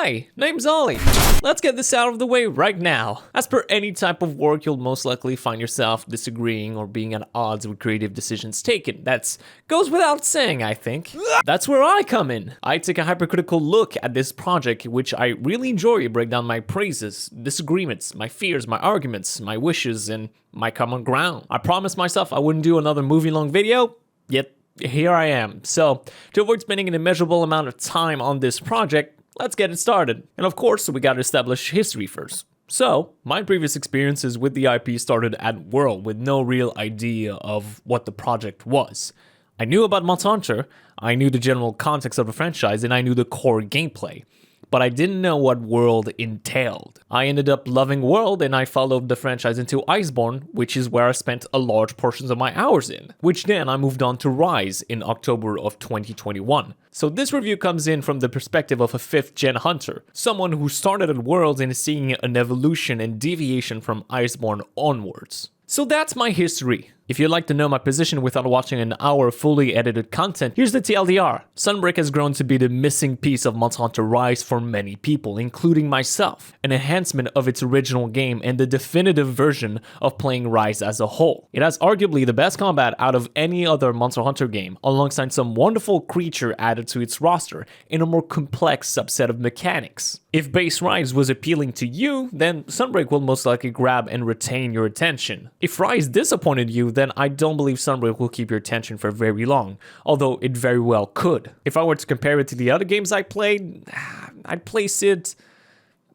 Hi, name's Ollie. Let's get this out of the way right now. As per any type of work, you'll most likely find yourself disagreeing or being at odds with creative decisions taken. That goes without saying, I think. That's where I come in. I take a hypercritical look at this project, which I really enjoy, break down my praises, disagreements, my fears, my arguments, my wishes, and my common ground. I promised myself I wouldn't do another movie-long video, yet here I am. So, to avoid spending an immeasurable amount of time on this project, let's get it started. And of course, we gotta establish history first. So, my previous experiences with the IP started at World with no real idea of what the project was. I knew about Monster Hunter, I knew the general context of the franchise, and I knew the core gameplay. But I didn't know what World entailed. I ended up loving World and I followed the franchise into Iceborne, which is where I spent a large portions of my hours in, which then I moved on to Rise in October of 2021. So this review comes in from the perspective of a 5th gen hunter, someone who started at Worlds and is seeing an evolution and deviation from Iceborne onwards. So that's my history. If you'd like to know my position without watching an hour of fully edited content, here's the TLDR. Sunbreak has grown to be the missing piece of Monster Hunter Rise for many people, including myself. An enhancement of its original game and the definitive version of playing Rise as a whole. It has arguably the best combat out of any other Monster Hunter game, alongside some wonderful creature added to its roster in a more complex subset of mechanics. If base Rise was appealing to you, then Sunbreak will most likely grab and retain your attention. If Rise disappointed you, then I don't believe Sunbreak will keep your attention for very long, although it very well could. If I were to compare it to the other games I played, I'd place it,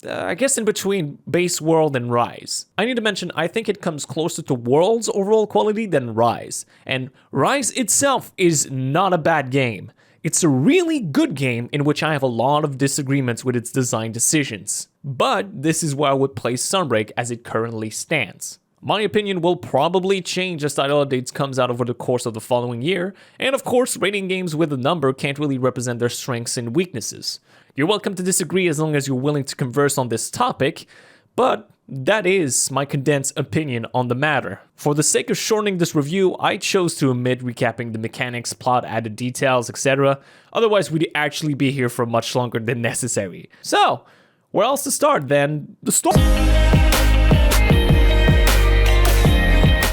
I guess, in between base World and Rise. I need to mention, I think it comes closer to World's overall quality than Rise, and Rise itself is not a bad game. It's a really good game in which I have a lot of disagreements with its design decisions. But this is where I would place Sunbreak as it currently stands. My opinion will probably change as title updates comes out over the course of the following year, and of course rating games with a number can't really represent their strengths and weaknesses. You're welcome to disagree as long as you're willing to converse on this topic, but that is my condensed opinion on the matter. For the sake of shortening this review, I chose to omit recapping the mechanics, plot, added details, etc. Otherwise we'd actually be here for much longer than necessary. So, where else to start than the story?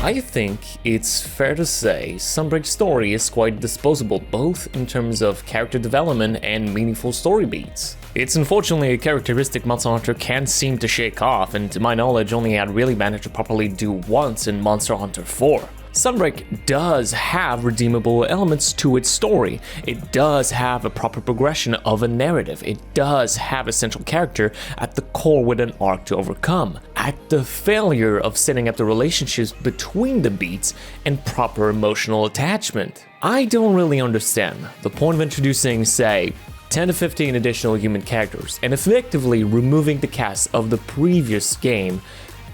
I think it's fair to say Sunbreak's story is quite disposable, both in terms of character development and meaningful story beats. It's unfortunately a characteristic Monster Hunter can't seem to shake off, and to my knowledge only had really managed to properly do once in Monster Hunter 4. Sunbreak does have redeemable elements to its story. It does have a proper progression of a narrative. It does have a central character at the core with an arc to overcome. At the failure of setting up the relationships between the beats and proper emotional attachment. I don't really understand the point of introducing, say, 10 to 15 additional human characters and effectively removing the cast of the previous game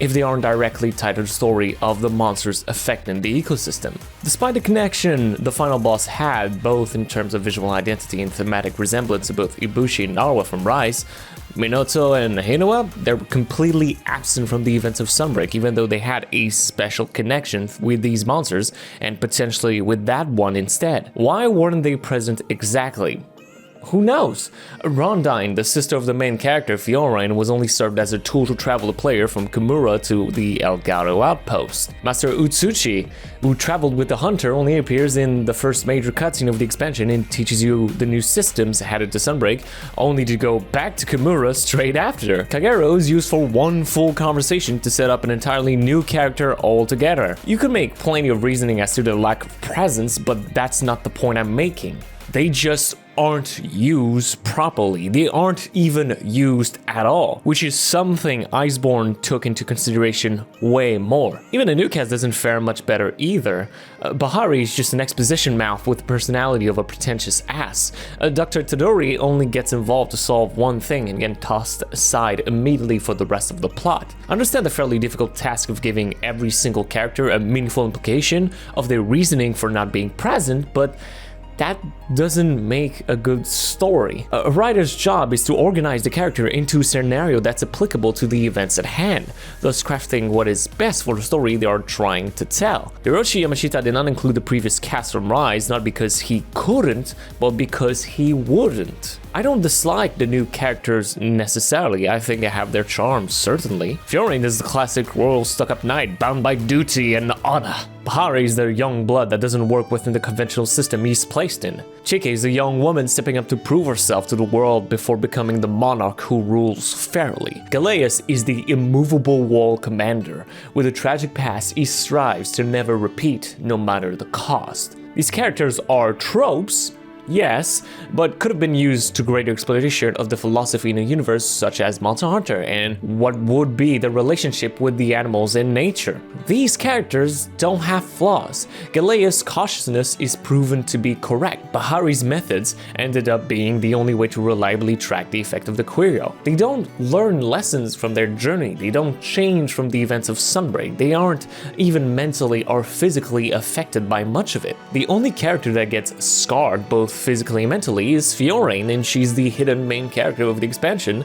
if they aren't directly tied to the story of the monsters affecting the ecosystem. Despite the connection the final boss had, both in terms of visual identity and thematic resemblance to both Ibushi and Narwa from Rise, Minato and Hinoa, they're completely absent from the events of Sunbreak, even though they had a special connection with these monsters, and potentially with that one instead. Why weren't they present exactly? Who knows? Rondine, the sister of the main character Fioraine, was only served as a tool to travel a player from Kimura to the Elgato outpost. Master Utsuchi, who traveled with the hunter, only appears in the first major cutscene of the expansion and teaches you the new systems added to Sunbreak, only to go back to Kimura straight after. Kagero is used for one full conversation to set up an entirely new character altogether. You could make plenty of reasoning as to their lack of presence, but that's not the point I'm making. They just aren't used properly. They aren't even used at all, which is something Iceborne took into consideration way more. Even the new cast doesn't fare much better either. Bahari is just an exposition mouth with the personality of a pretentious ass. Dr. Tadori only gets involved to solve one thing and get tossed aside immediately for the rest of the plot. I understand the fairly difficult task of giving every single character a meaningful implication of their reasoning for not being present, but that doesn't make a good story. A writer's job is to organize the character into a scenario that's applicable to the events at hand, thus crafting what is best for the story they are trying to tell. Hiroshi Yamashita did not include the previous cast from Rise, not because he couldn't, but because he wouldn't. I don't dislike the new characters necessarily, I think they have their charms, certainly. Fiorin is the classic royal stuck-up knight, bound by duty and honor. Bahari is their young blood that doesn't work within the conventional system he's placed in. Chike is a young woman stepping up to prove herself to the world before becoming the monarch who rules fairly. Galeas is the immovable wall commander. With a tragic past, he strives to never repeat, no matter the cost. These characters are tropes, yes, but could have been used to greater exploitation of the philosophy in a universe such as Monster Hunter and what would be the relationship with the animals in nature. These characters don't have flaws. Galea's cautiousness is proven to be correct. Bahari's methods ended up being the only way to reliably track the effect of the Quirrell. They don't learn lessons from their journey. They don't change from the events of Sunbreak. They aren't even mentally or physically affected by much of it. The only character that gets scarred both physically and mentally is Fiorin, and she's the hidden main character of the expansion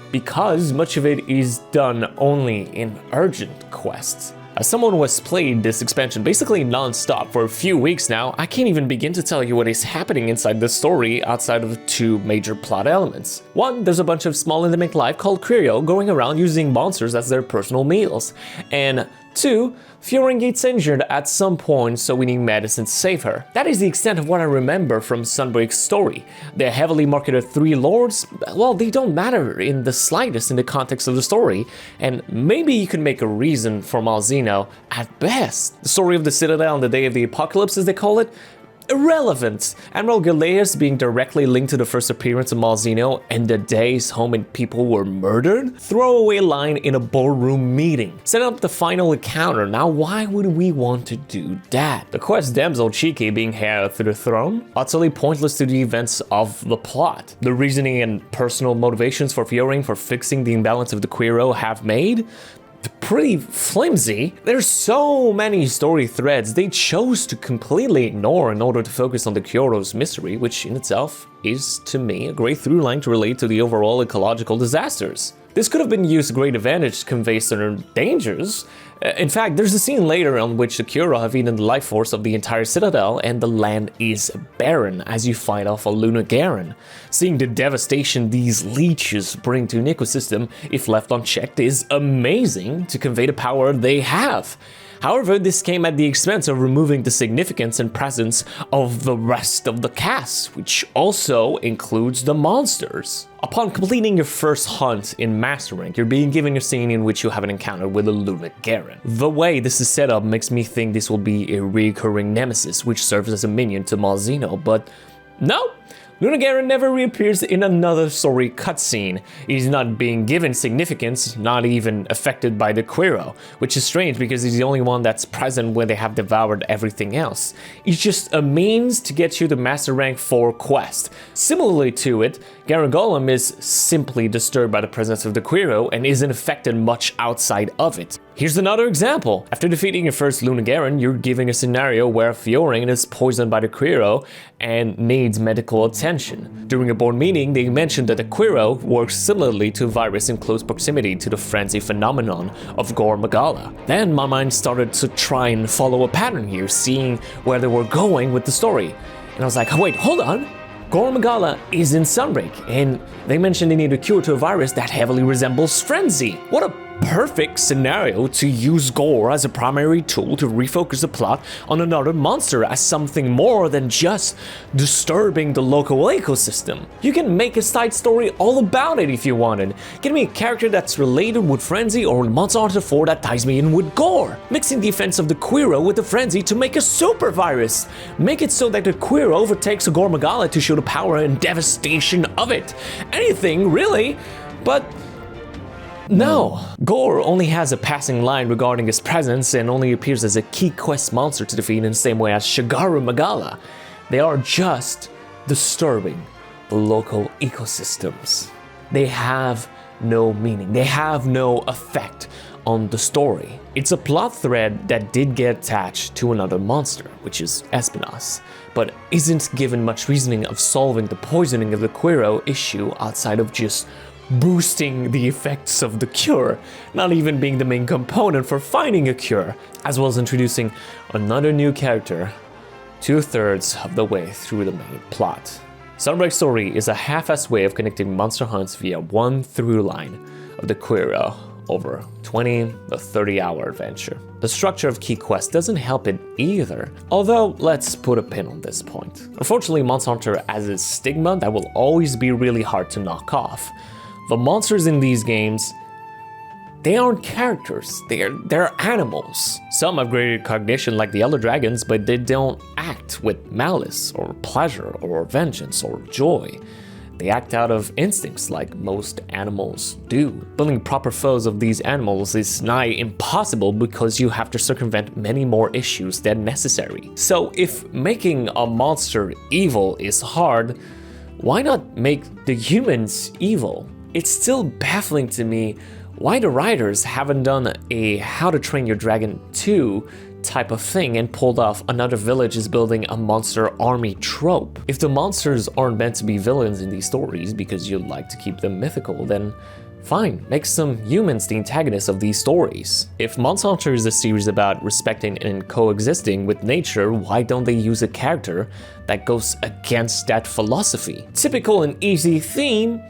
because much of it is done only in urgent quests. As someone who has played this expansion basically non-stop for a few weeks now, I can't even begin to tell you what is happening inside the story outside of two major plot elements. One, there's a bunch of small endemic life called Quirrell going around using monsters as their personal meals. And two, Fiorin gets injured at some point, so we need medicine to save her. That is the extent of what I remember from Sunbreak's story. The heavily marketed three lords, well, they don't matter in the slightest in the context of the story, and maybe you can make a reason for Malzeno at best. The story of the Citadel on the day of the apocalypse, as they call it, irrelevant. Admiral Galeas being directly linked to the first appearance of Malzeno and the days home and people were murdered? Throwaway line in a ballroom meeting. Set up the final encounter. Now why would we want to do that? The quest damsel Chike being heir to the throne? Utterly pointless to the events of the plot. The reasoning and personal motivations for Fiorin for fixing the imbalance of the Quirrell have made? Pretty flimsy. There's so many story threads they chose to completely ignore in order to focus on the Kyoto's mystery, which in itself is, to me, a great through line to relate to the overall ecological disasters. This could have been used to great advantage to convey certain dangers. In fact, there's a scene later on which the Quirrell have eaten the life force of the entire Citadel and the land is barren as you fight off a Lunar Garen. Seeing the devastation these leeches bring to an ecosystem, if left unchecked, is amazing to convey the power they have. However, this came at the expense of removing the significance and presence of the rest of the cast, which also includes the monsters. Upon completing your first hunt in Master Rank, you're being given a scene in which you have an encounter with a Lunar Garen. The way this is set up makes me think this will be a recurring nemesis, which serves as a minion to Malzeno, but no! Lunar Garen never reappears in another story cutscene. He's not being given significance, not even affected by the Quirrell, which is strange because he's the only one that's present when they have devoured everything else. He's just a means to get you the Master Rank 4 quest. Similarly to it, Garen Golem is simply disturbed by the presence of the Quirrell and isn't affected much outside of it. Here's another example. After defeating your first Lunar Garen, you're given a scenario where Fiorin is poisoned by the Quirrell and needs medical attention. During a board meeting, they mentioned that the Quirrell works similarly to a virus in close proximity to the frenzy phenomenon of Gore Magala. Then my mind started to try and follow a pattern here, seeing where they were going with the story. And I was like, oh, wait, hold on. Gore Magala is in Sunbreak, and they mentioned they need a cure to a virus that heavily resembles frenzy. What a perfect scenario to use gore as a primary tool to refocus the plot on another monster as something more than just disturbing the local ecosystem. You can make a side story all about it if you wanted. Give me a character that's related with frenzy or Monster Hunter 4 that ties me in with gore. Mixing the effects of the Quirrell with the frenzy to make a super virus. Make it so that the Quirrell overtakes a Gore Magala to show the power and devastation of it. Anything, really, but no. Gore only has a passing line regarding his presence and only appears as a key quest monster to defeat in the same way as Shigaru Magala. They are just disturbing the local ecosystems. They have no meaning. They have no effect on the story. It's a plot thread that did get attached to another monster, which is Espinas, but isn't given much reasoning of solving the poisoning of the Quero issue outside of just boosting the effects of the cure, not even being the main component for finding a cure, as well as introducing another new character 2/3 of the way through the main plot. Sunbreak's story is a half-assed way of connecting monster hunts via one through line of the Quero over 20 to 30 hour adventure. The structure of key quests doesn't help it either, although let's put a pin on this point. Unfortunately, Monster Hunter has a stigma that will always be really hard to knock off. The monsters in these games, they aren't characters, they're animals. Some have greater cognition like the elder dragons, but they don't act with malice or pleasure or vengeance or joy. They act out of instincts like most animals do. Building proper foes of these animals is nigh impossible because you have to circumvent many more issues than necessary. So if making a monster evil is hard, why not make the humans evil? It's still baffling to me why the writers haven't done a How to Train Your Dragon 2 type of thing and pulled off another village is building a monster army trope. If the monsters aren't meant to be villains in these stories because you like to keep them mythical, then fine, make some humans the antagonists of these stories. If Monster Hunter is a series about respecting and coexisting with nature, why don't they use a character that goes against that philosophy? Typical and easy theme?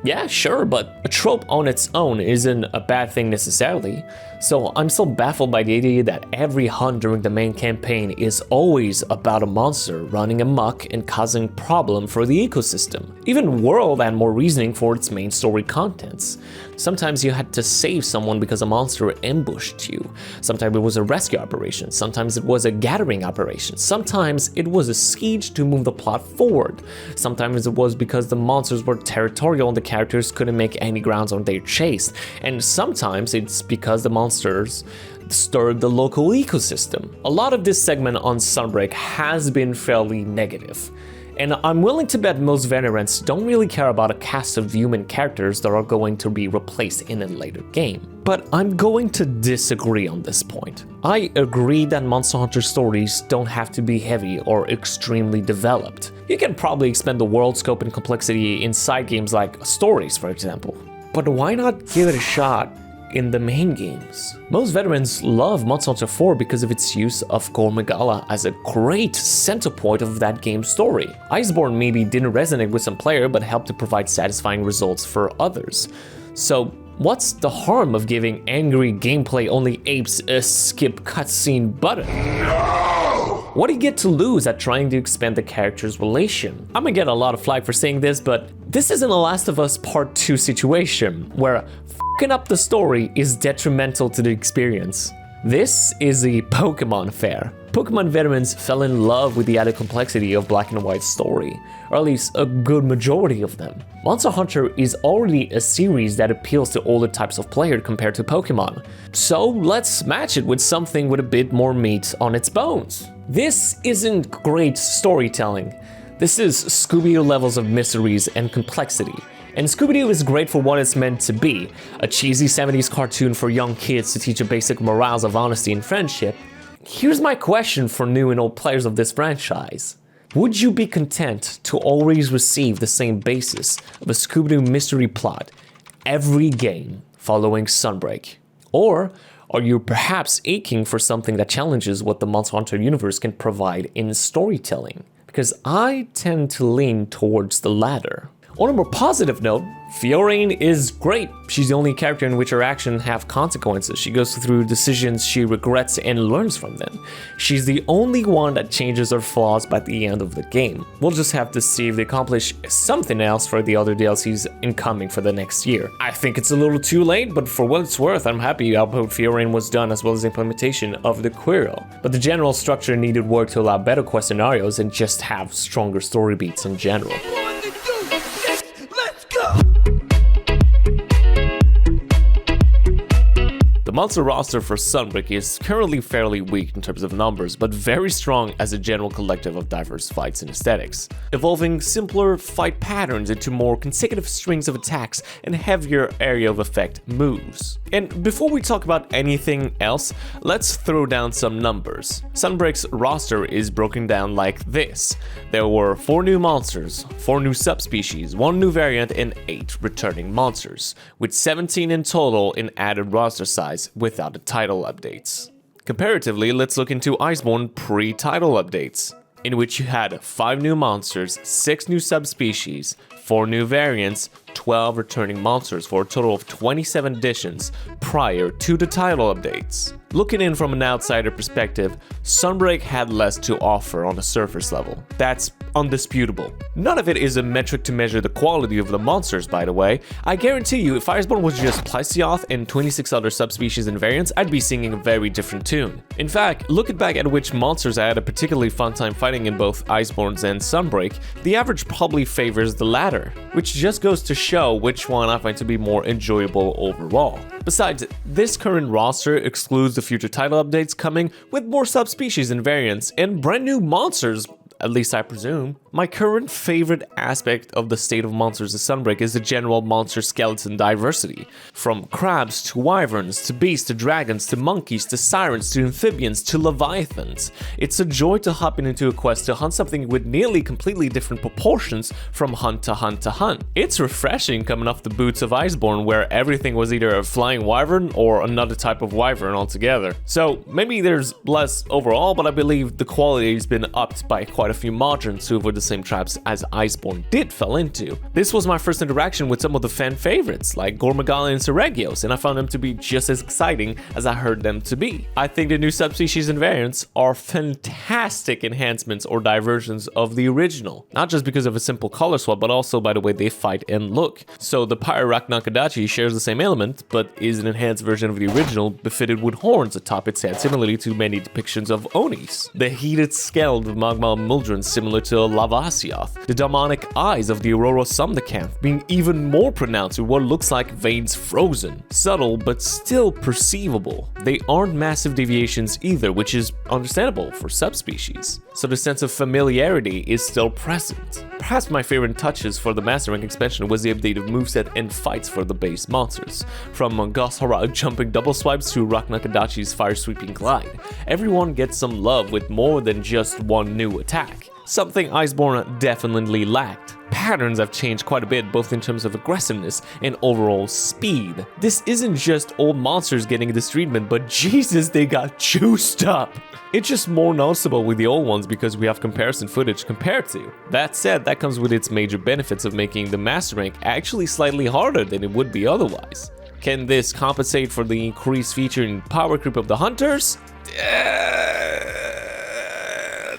Yeah, sure, but a trope on its own isn't a bad thing necessarily. So I'm still baffled by the idea that every hunt during the main campaign is always about a monster running amok and causing problem for the ecosystem. Even World had more reasoning for its main story contents. Sometimes you had to save someone because a monster ambushed you. Sometimes it was a rescue operation. Sometimes it was a gathering operation. Sometimes it was a siege to move the plot forward. Sometimes it was because the monsters were territorial and the characters couldn't make any grounds on their chase. And sometimes it's because the monsters disturbed the local ecosystem. A lot of this segment on Sunbreak has been fairly negative. And I'm willing to bet most veterans don't really care about a cast of human characters that are going to be replaced in a later game. But I'm going to disagree on this point. I agree that Monster Hunter stories don't have to be heavy or extremely developed. You can probably expand the world scope and complexity in side games like stories, for example. But why not give it a shot in the main games? Most veterans love Monster Hunter 4 because of its use of Gore Magala as a great center point of that game's story. Iceborne maybe didn't resonate with some player but helped to provide satisfying results for others. So what's the harm of giving angry gameplay only apes a skip cutscene button? What do you get to lose at trying to expand the character's relation? I'm gonna get a lot of flack for saying this, but this isn't a Last of Us Part 2 situation where f***ing up the story is detrimental to the experience. This is a Pokemon fair. Pokemon veterans fell in love with the added complexity of Black and White's story, or at least a good majority of them. Monster Hunter is already a series that appeals to older types of player compared to Pokemon, so let's match it with something with a bit more meat on its bones. This isn't great storytelling. This is Scooby Doo levels of mysteries and complexity. And Scooby Doo is great for what it's meant to be, a cheesy 70s cartoon for young kids to teach a basic morals of honesty and friendship. Here's my question for new and old players of this franchise. Would you be content to always receive the same basis of a Scooby Doo mystery plot every game following Sunbreak? Or are you perhaps aching for something that challenges what the Monster Hunter universe can provide in storytelling? Because I tend to lean towards the latter. On a more positive note, Fiorine is great. She's the only character in which her actions have consequences. She goes through decisions she regrets and learns from them. She's the only one that changes her flaws by the end of the game. We'll just have to see if they accomplish something else for the other DLCs incoming for the next year. I think it's a little too late, but for what it's worth, I'm happy how Fiorine was done as well as the implementation of the Quero. But the general structure needed work to allow better quest scenarios and just have stronger story beats in general. The The monster roster for Sunbreak is currently fairly weak in terms of numbers, but very strong as a general collective of diverse fights and aesthetics, evolving simpler fight patterns into more consecutive strings of attacks and heavier area of effect moves. And before we talk about anything else, let's throw down some numbers. Sunbreak's roster is broken down like this. There were 4 new monsters, 4 new subspecies, 1 new variant, and 8 returning monsters, with 17 in total in added roster size without the title updates. Comparatively, let's look into Iceborne pre-title updates, in which you had 5 new monsters, 6 new subspecies, 4 new variants, 12 returning monsters for a total of 27 additions prior to the title updates. Looking in from an outsider perspective, Sunbreak had less to offer on a surface level. That's undisputable. None of it is a metric to measure the quality of the monsters, by the way. I guarantee you, if Iceborne was just Plesioth and 26 other subspecies and variants, I'd be singing a very different tune. In fact, looking back at which monsters I had a particularly fun time fighting in both Iceborne's and Sunbreak, the average probably favors the latter, which just goes to show which one I find to be more enjoyable overall. Besides, this current roster excludes the future title updates coming with more subspecies and variants and brand new monsters, at least I presume. My current favorite aspect of the state of monsters in Sunbreak is the general monster skeleton diversity. From crabs to wyverns to beasts to dragons to monkeys to sirens to amphibians to leviathans. It's a joy to hop into a quest to hunt something with nearly completely different proportions from hunt to hunt to hunt. It's refreshing coming off the boots of Iceborne, where everything was either a flying wyvern or another type of wyvern altogether. So maybe there's less overall, but I believe the quality has been upped by quite a few modules to avoid the same traps as Iceborne did fell into. This was my first interaction with some of the fan favorites like Gormagala and Seregios, and I found them to be just as exciting as I heard them to be. I think the new subspecies and variants are fantastic enhancements or diversions of the original, not just because of a simple color swap, but also by the way they fight and look. So the Pyraknakadachi shares the same element, but is an enhanced version of the original, befitted with horns atop its head, similarly to many depictions of Onis. The heated scaled magma muldrons similar to a Lavasioth. The demonic eyes of the Aurora Somnicanth being even more pronounced with what looks like veins frozen. Subtle, but still perceivable. They aren't massive deviations either, which is understandable for subspecies. So the sense of familiarity is still present. Perhaps my favorite touches for the Master Rank expansion was the updated moveset and fights for the base monsters. From Goshara jumping double swipes to Raknakadachi's fire sweeping glide. Everyone gets some love with more than just one new attack. Something Iceborne definitely lacked. Patterns have changed quite a bit, both in terms of aggressiveness and overall speed. This isn't just old monsters getting this treatment, but Jesus, they got juiced up. It's just more noticeable with the old ones because we have comparison footage compared to. That said, that comes with its major benefits of making the Master Rank actually slightly harder than it would be otherwise. Can this compensate for the increased feature and power creep of the hunters?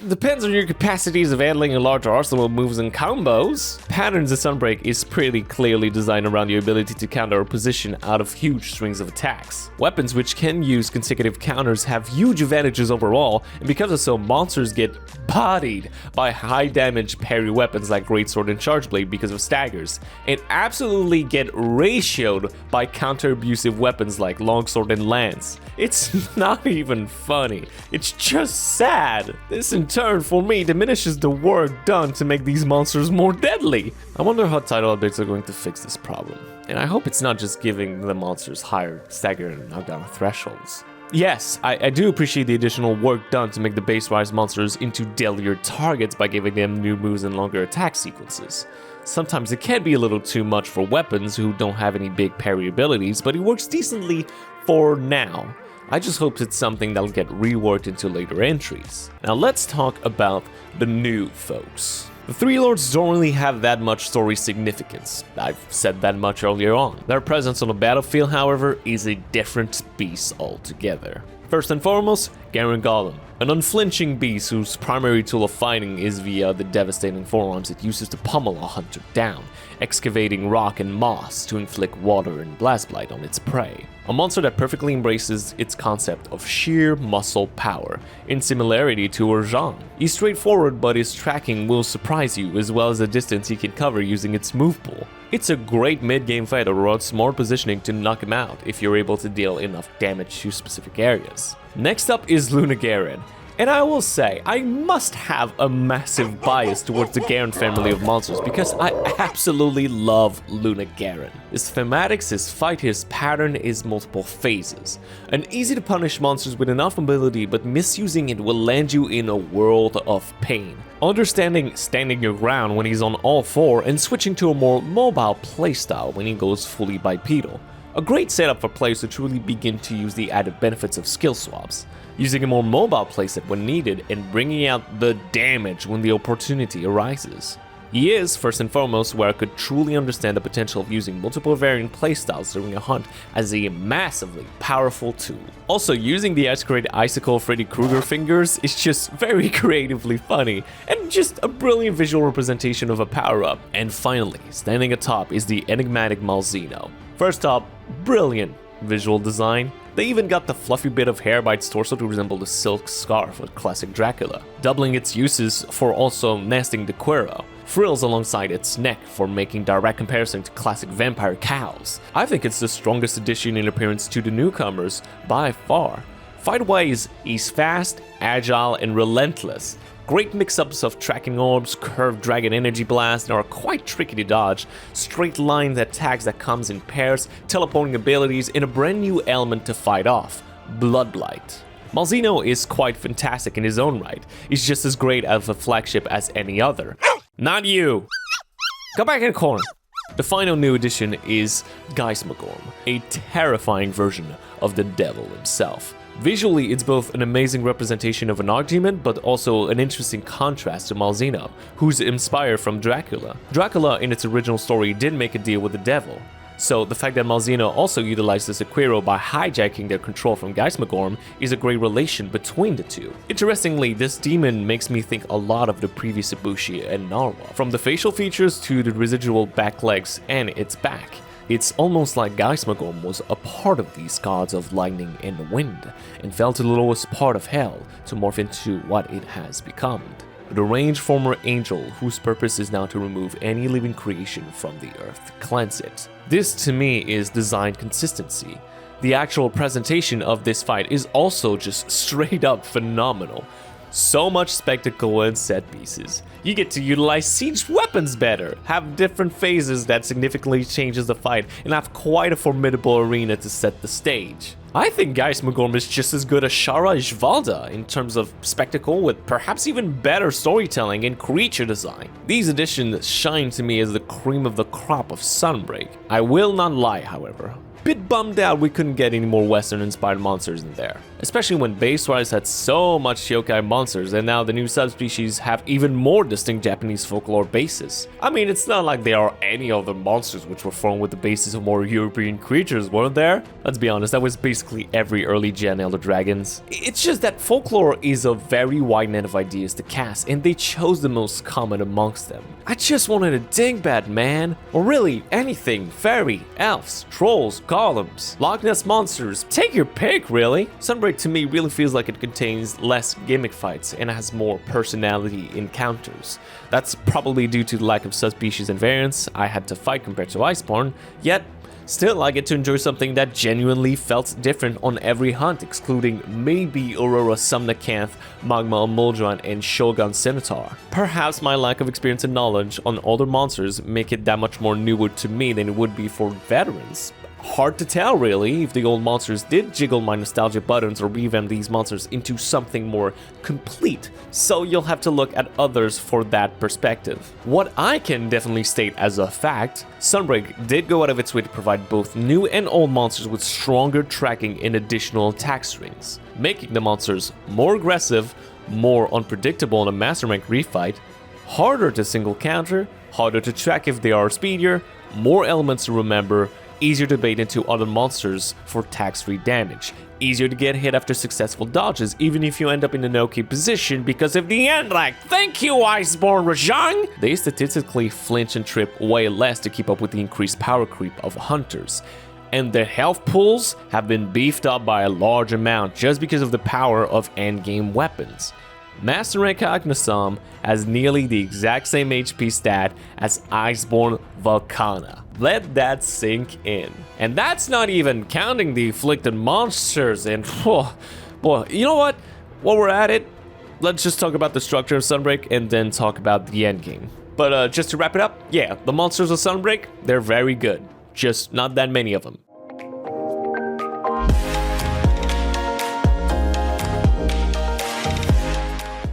Depends on your capacities of handling a larger arsenal of moves and combos. Patterns of Sunbreak is pretty clearly designed around your ability to counter a position out of huge strings of attacks. Weapons which can use consecutive counters have huge advantages overall, and because of so, monsters get bodied by high damage parry weapons like Greatsword and Chargeblade because of staggers, and absolutely get ratioed by counter-abusive weapons like Longsword and Lance. It's not even funny, it's just sad. This in turn for me diminishes the work done to make these monsters more deadly. I wonder how title updates are going to fix this problem. And I hope it's not just giving the monsters higher stagger and knockdown thresholds. Yes, I do appreciate the additional work done to make the base-wise monsters into deadlier targets by giving them new moves and longer attack sequences. Sometimes it can be a little too much for weapons who don't have any big parry abilities, but it works decently for now. I just hope it's something that'll get reworked into later entries. Now let's talk about the new folks. The Three Lords don't really have that much story significance. I've said that much earlier on. Their presence on the battlefield, however, is a different beast altogether. First and foremost, Garen Golem, an unflinching beast whose primary tool of fighting is via the devastating forearms it uses to pummel a hunter down, excavating rock and moss to inflict water and blast blight on its prey. A monster that perfectly embraces its concept of sheer muscle power, in similarity to Urjan. He's straightforward, but his tracking will surprise you, as well as the distance he can cover using its move pool. It's a great mid-game fight that rewards smart positioning to knock him out if you're able to deal enough damage to specific areas. Next up is Luna Garen. And I will say, I must have a massive bias towards the Garen family of monsters because I absolutely love Luna Garen. His thematics, his fight, his pattern, his multiple phases. An easy to punish monsters with enough ability, but misusing it will land you in a world of pain. Understanding standing your ground when he's on all four and switching to a more mobile playstyle when he goes fully bipedal. A great setup for players to truly begin to use the added benefits of skill swaps, using a more mobile playset when needed and bringing out the damage when the opportunity arises. He is, first and foremost, where I could truly understand the potential of using multiple variant playstyles during a hunt as a massively powerful tool. Also, using the Escalade Icicle Freddy Krueger fingers is just very creatively funny, and just a brilliant visual representation of a power-up. And finally, standing atop is the enigmatic Malzeno. First up, brilliant visual design. They even got the fluffy bit of hair by its torso to resemble the silk scarf of classic Dracula, doubling its uses for also nesting the cuero, frills alongside its neck for making direct comparison to classic vampire cows. I think it's the strongest addition in appearance to the newcomers by far. Fight-wise, he's fast, agile, and relentless. Great mix-ups of tracking orbs, curved dragon energy blast that are quite tricky to dodge, straight line attacks that comes in pairs, teleporting abilities, and a brand new element to fight off, Blood Blight. Malzeno is quite fantastic in his own right. He's just as great of a flagship as any other. Not you! Go back in the corner! The final new addition is Geismagorm, a terrifying version of the devil himself. Visually, it's both an amazing representation of an archdemon, but also an interesting contrast to Malzeno, who's inspired from Dracula. Dracula, in its original story, did make a deal with the devil. So the fact that Malzeno also utilizes Sequiro by hijacking their control from Geismagorm is a great relation between the two. Interestingly, this demon makes me think a lot of the previous Ibushi and Narwa, from the facial features to the residual back legs and its back. It's almost like Geismagorm was a part of these gods of lightning and wind, and fell to the lowest part of hell to morph into what it has become. A deranged former angel whose purpose is now to remove any living creation from the earth, cleanse it. This to me is design consistency. The actual presentation of this fight is also just straight up phenomenal. So much spectacle and set pieces. You get to utilize siege weapons better, have different phases that significantly changes the fight, and have quite a formidable arena to set the stage. I think Geismagorm is just as good as Shara Ishvalda in terms of spectacle, with perhaps even better storytelling and creature design. These additions shine to me as the cream of the crop of Sunbreak. I will not lie, however. Bit bummed out we couldn't get any more Western-inspired monsters in there, especially when base-wise had so much yokai monsters and now the new subspecies have even more distinct Japanese folklore bases. I mean, it's not like there are any other monsters which were formed with the basis of more European creatures, weren't there? Let's be honest, that was basically every early gen Elder Dragons. It's just that folklore is a very wide net of ideas to cast, and they chose the most common amongst them. I just wanted a dingbat, man. Or really, anything. Fairy, elves, trolls, golems, Loch Ness monsters. Take your pick, really. Sunbreak to me really feels like it contains less gimmick fights and has more personality encounters. That's probably due to the lack of subspecies and variants I had to fight compared to Iceborne, yet still I get to enjoy something that genuinely felt different on every hunt, excluding maybe Aurora Sumnacanth, Magma Amuldron, and Shogun Scimitar. Perhaps my lack of experience and knowledge on older monsters make it that much more newer to me than it would be for veterans. Hard to tell, really, if the old monsters did jiggle my nostalgia buttons or revamp these monsters into something more complete, so you'll have to look at others for that perspective. What I can definitely state as a fact, Sunbreak did go out of its way to provide both new and old monsters with stronger tracking and additional attack strings, making the monsters more aggressive, more unpredictable in a Master Rank refight, harder to single counter, harder to track if they are speedier, more elements to remember, easier to bait into other monsters for tax-free damage, easier to get hit after successful dodges, even if you end up in an okay position because of the end lag. Thank you, Iceborne Rajang! They statistically flinch and trip way less to keep up with the increased power creep of hunters. And their health pools have been beefed up by a large amount just because of the power of endgame weapons. Master Rank Agnesam has nearly the exact same HP stat as Iceborne Volcana. Let that sink in. And that's not even counting the afflicted monsters and boy, you know what? While we're at it, let's just talk about the structure of Sunbreak and then talk about the endgame. But just to wrap it up, yeah, the monsters of Sunbreak, they're very good. Just not that many of them.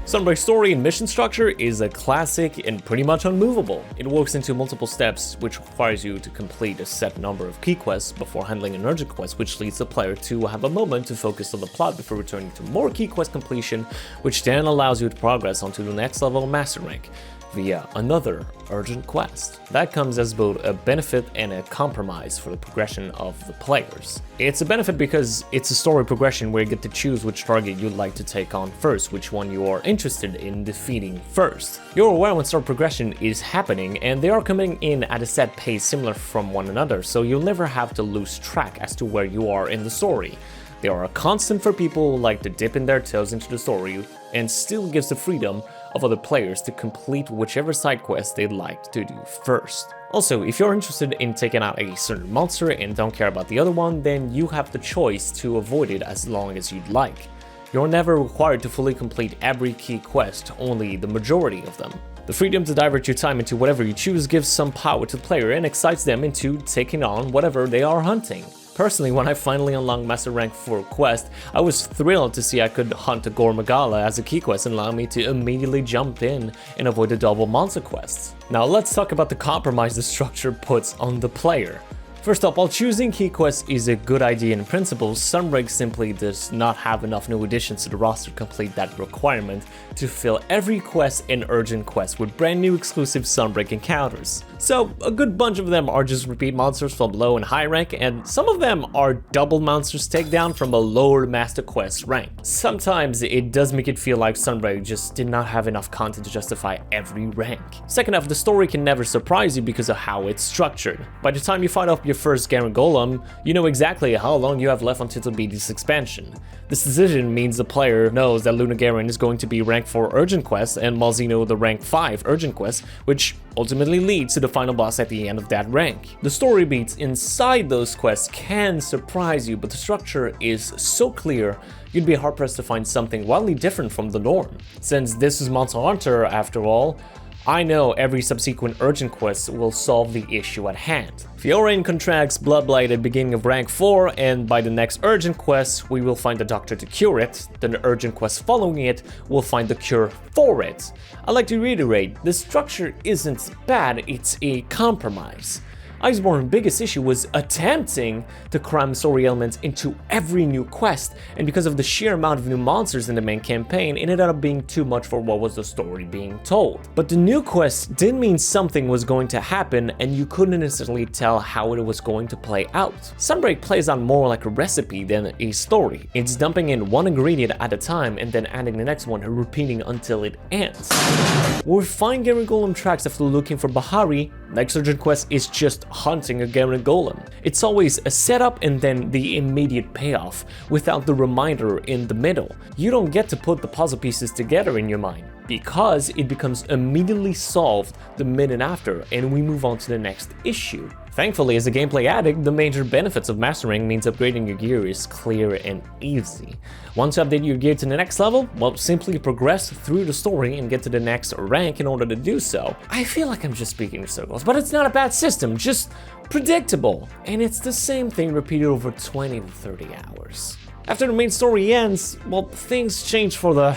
Sunbreak's story and mission structure is a classic and pretty much unmovable. It works into multiple steps, which requires you to complete a set number of key quests before handling an urgent quest, which leads the player to have a moment to focus on the plot before returning to more key quest completion, which then allows you to progress onto the next level of Master Rank via another urgent quest. That comes as both a benefit and a compromise for the progression of the players. It's a benefit because it's a story progression where you get to choose which target you'd like to take on first, which one you are interested in defeating first. You're aware when story progression is happening, and they are coming in at a set pace similar from one another, so you'll never have to lose track as to where you are in the story. They are a constant for people who like to dip in their toes into the story and still gives the freedom of other players to complete whichever side quest they'd like to do first. Also, if you're interested in taking out a certain monster and don't care about the other one, then you have the choice to avoid it as long as you'd like. You're never required to fully complete every key quest, only the majority of them. The freedom to divert your time into whatever you choose gives some power to the player and excites them into taking on whatever they are hunting. Personally, when I finally unlocked Master Rank 4 quest, I was thrilled to see I could hunt a Gore Magala as a key quest and allow me to immediately jump in and avoid the double monster quests. Now let's talk about the compromise the structure puts on the player. First up, while choosing key quests is a good idea in principle, Sunbreak simply does not have enough new additions to the roster to complete that requirement to fill every quest and urgent quest with brand new exclusive Sunbreak encounters. So a good bunch of them are just repeat monsters from low and high rank, and some of them are double monsters takedown from a lower master quest rank. Sometimes it does make it feel like Sunbreak just did not have enough content to justify every rank. Second off, the story can never surprise you because of how it's structured. By the time you fight off your first Garen Golem, you know exactly how long you have left until to beat this expansion. This decision means the player knows that Luna Garen is going to be rank 4 urgent quest and Malzeno the rank 5 urgent quest, which ultimately leads to the final boss at the end of that rank. The story beats inside those quests can surprise you, but the structure is so clear you'd be hard-pressed to find something wildly different from the norm. Since this is Monster Hunter after all, I know every subsequent urgent quest will solve the issue at hand. Fiorain contracts Bloodblight at the beginning of rank 4, and by the next urgent quest we will find a doctor to cure it, then the urgent quest following it will find the cure for it. I'd like to reiterate, the structure isn't bad, it's a compromise. Iceborne's biggest issue was attempting to cram story elements into every new quest, and because of the sheer amount of new monsters in the main campaign, it ended up being too much for what was the story being told. But the new quests did mean something was going to happen, and you couldn't necessarily tell how it was going to play out. Sunbreak plays out more like a recipe than a story. It's dumping in one ingredient at a time and then adding the next one and repeating until it ends. We'll find Garen Golem tracks after looking for Bahari. Next urgent quest is just hunting a Garen Golem. It's always a setup and then the immediate payoff, without the reminder in the middle. You don't get to put the puzzle pieces together in your mind, because it becomes immediately solved the minute after, and we move on to the next issue. Thankfully, as a gameplay addict, the major benefits of mastering means upgrading your gear is clear and easy. Once you update your gear to the next level, well, simply progress through the story and get to the next rank in order to do so. I feel like I'm just speaking in circles, but it's not a bad system, just predictable. And it's the same thing repeated over 20 to 30 hours. After the main story ends, well, things change for the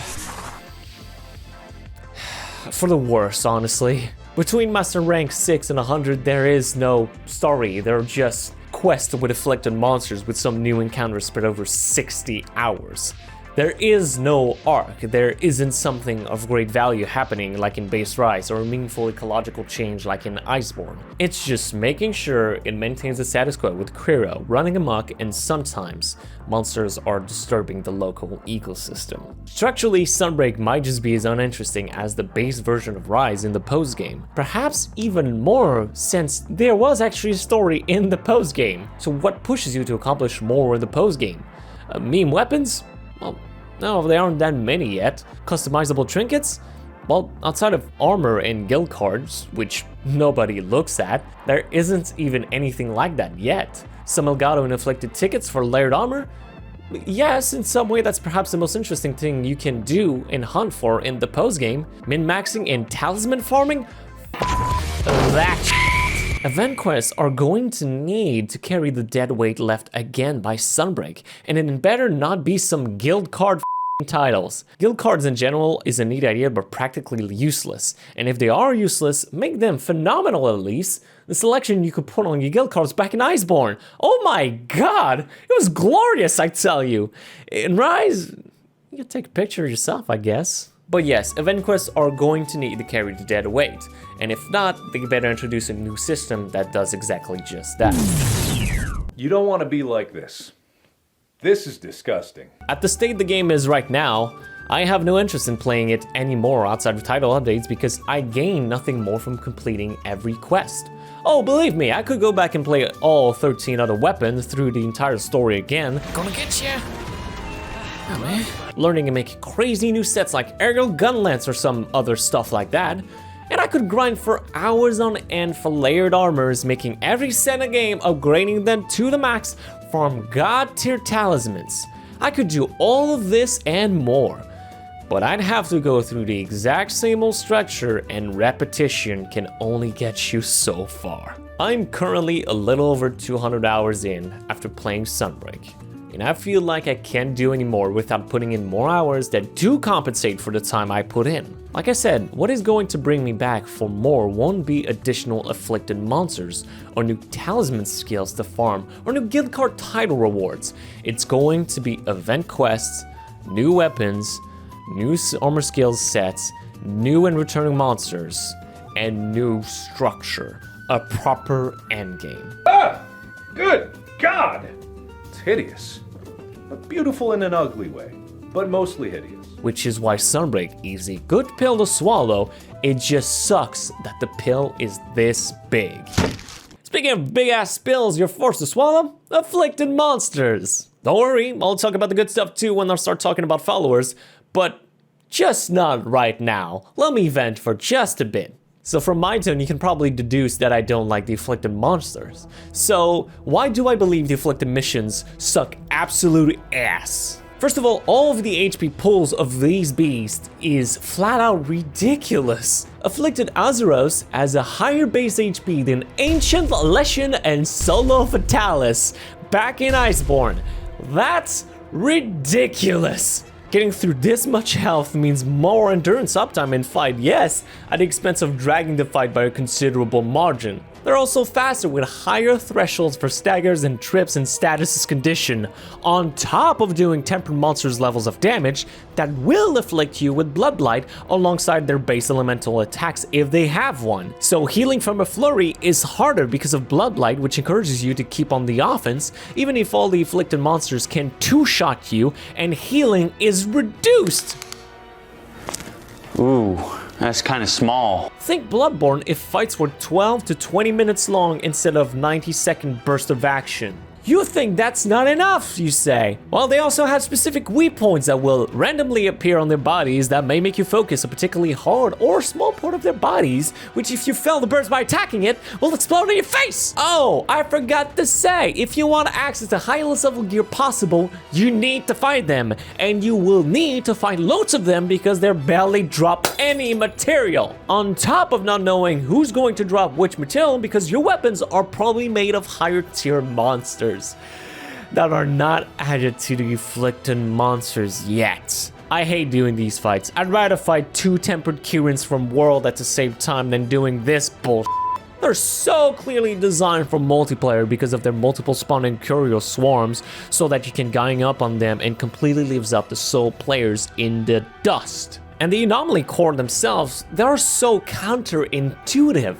worse, honestly. Between Master Rank 6 and 100, there is no story, they're just quests with afflicted monsters with some new encounters spread over 60 hours. There is no arc, there isn't something of great value happening like in base Rise or a meaningful ecological change like in Iceborne. It's just making sure it maintains the status quo with Quero running amok, and sometimes monsters are disturbing the local ecosystem. Structurally, Sunbreak might just be as uninteresting as the base version of Rise in the post-game. Perhaps even more, since there was actually a story in the post-game. So what pushes you to accomplish more in the post-game? Meme weapons? Well, no, there aren't that many yet. Customizable trinkets? Well, outside of armor and guild cards, which nobody looks at, there isn't even anything like that yet. Some Elgato and inflicted tickets for layered armor? Yes, in some way that's perhaps the most interesting thing you can do and hunt for in the post-game. Min-maxing and talisman farming? That event quests are going to need to carry the dead weight left again by Sunbreak, and it better not be some guild card titles. Guild cards in general is a neat idea but practically useless, and if they are useless, make them phenomenal at least. The selection you could put on your guild cards back in Iceborne, oh my god, it was glorious, I tell you. In Rise, you can take a picture yourself, I guess. But yes, event quests are going to need to carry the dead weight, and if not, they better introduce a new system that does exactly just that. You don't want to be like this. This is disgusting. At the state the game is right now, I have no interest in playing it anymore outside of title updates because I gain nothing more from completing every quest. Oh, believe me, I could go back and play all 13 other weapons through the entire story again. Gonna get ya. Oh, man. Learning to make crazy new sets like aerial gun lance or some other stuff like that. And I could grind for hours on end for layered armors, making every set in a game, upgrading them to the max, farm god tier talismans. I could do all of this and more, but I'd have to go through the exact same old structure, and repetition can only get you so far. I'm currently a little over 200 hours in after playing Sunbreak, and I feel like I can't do any more without putting in more hours that do compensate for the time I put in. Like I said, what is going to bring me back for more won't be additional afflicted monsters, or new talisman skills to farm, or new guild card title rewards. It's going to be event quests, new weapons, new armor skills sets, new and returning monsters, and new structure. A proper endgame. Ah! Good God! It's hideous. But beautiful in an ugly way, but mostly hideous. Which is why Sunbreak is a good pill to swallow, it just sucks that the pill is this big. Speaking of big ass pills you're forced to swallow, afflicted monsters. Don't worry, I'll talk about the good stuff too when I start talking about followers, but just not right now. Let me vent for just a bit. So from my tone, you can probably deduce that I don't like the afflicted monsters. So why do I believe the afflicted missions suck absolute ass? First of all of the HP pulls of these beasts is flat out ridiculous. Afflicted Azeros has a higher base HP than Ancient Leshen and Solo Fatalis back in Iceborne. That's ridiculous. Getting through this much health means more endurance uptime in fight, yes, at the expense of dragging the fight by a considerable margin. They're also faster with higher thresholds for staggers and trips and status condition, on top of doing tempered monsters levels of damage that will afflict you with Blood Blight alongside their base elemental attacks if they have one. So healing from a flurry is harder because of Blood Blight, which encourages you to keep on the offense, even if all the afflicted monsters can two-shot you, and healing is reduced. Ooh, that's kind of small. Think Bloodborne if fights were 12 to 20 minutes long instead of 90-second burst of action. You think that's not enough, you say. Well, they also have specific weak points that will randomly appear on their bodies that may make you focus a particularly hard or small part of their bodies, which if you fail the burst by attacking it, will explode in your face. Oh, I forgot to say, if you want to access the highest level gear possible, you need to find them, and you will need to find loads of them because they barely drop any material. On top of not knowing who's going to drop which material because your weapons are probably made of higher tier monsters that are not added to the afflicted monsters yet. I hate doing these fights. I'd rather fight 2 tempered Kirins from World at the same time than doing this bullshit. They're so clearly designed for multiplayer because of their multiple spawning courier swarms, so that you can gang up on them and completely leaves out the sole players in the dust. And the anomaly core themselves, they are so counterintuitive.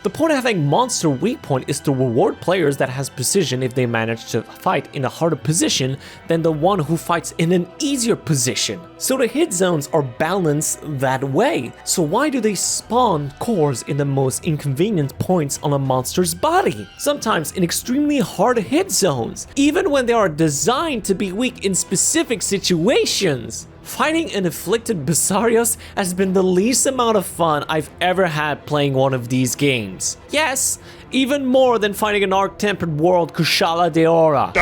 The point of having monster weak point is to reward players that has precision if they manage to fight in a harder position than the one who fights in an easier position. So the hit zones are balanced that way. So why do they spawn cores in the most inconvenient points on a monster's body? Sometimes in extremely hard hit zones, even when they are designed to be weak in specific situations. Fighting an afflicted Basarios has been the least amount of fun I've ever had playing one of these games. Yes, even more than fighting an Arc-Tempered World Kushala Deora.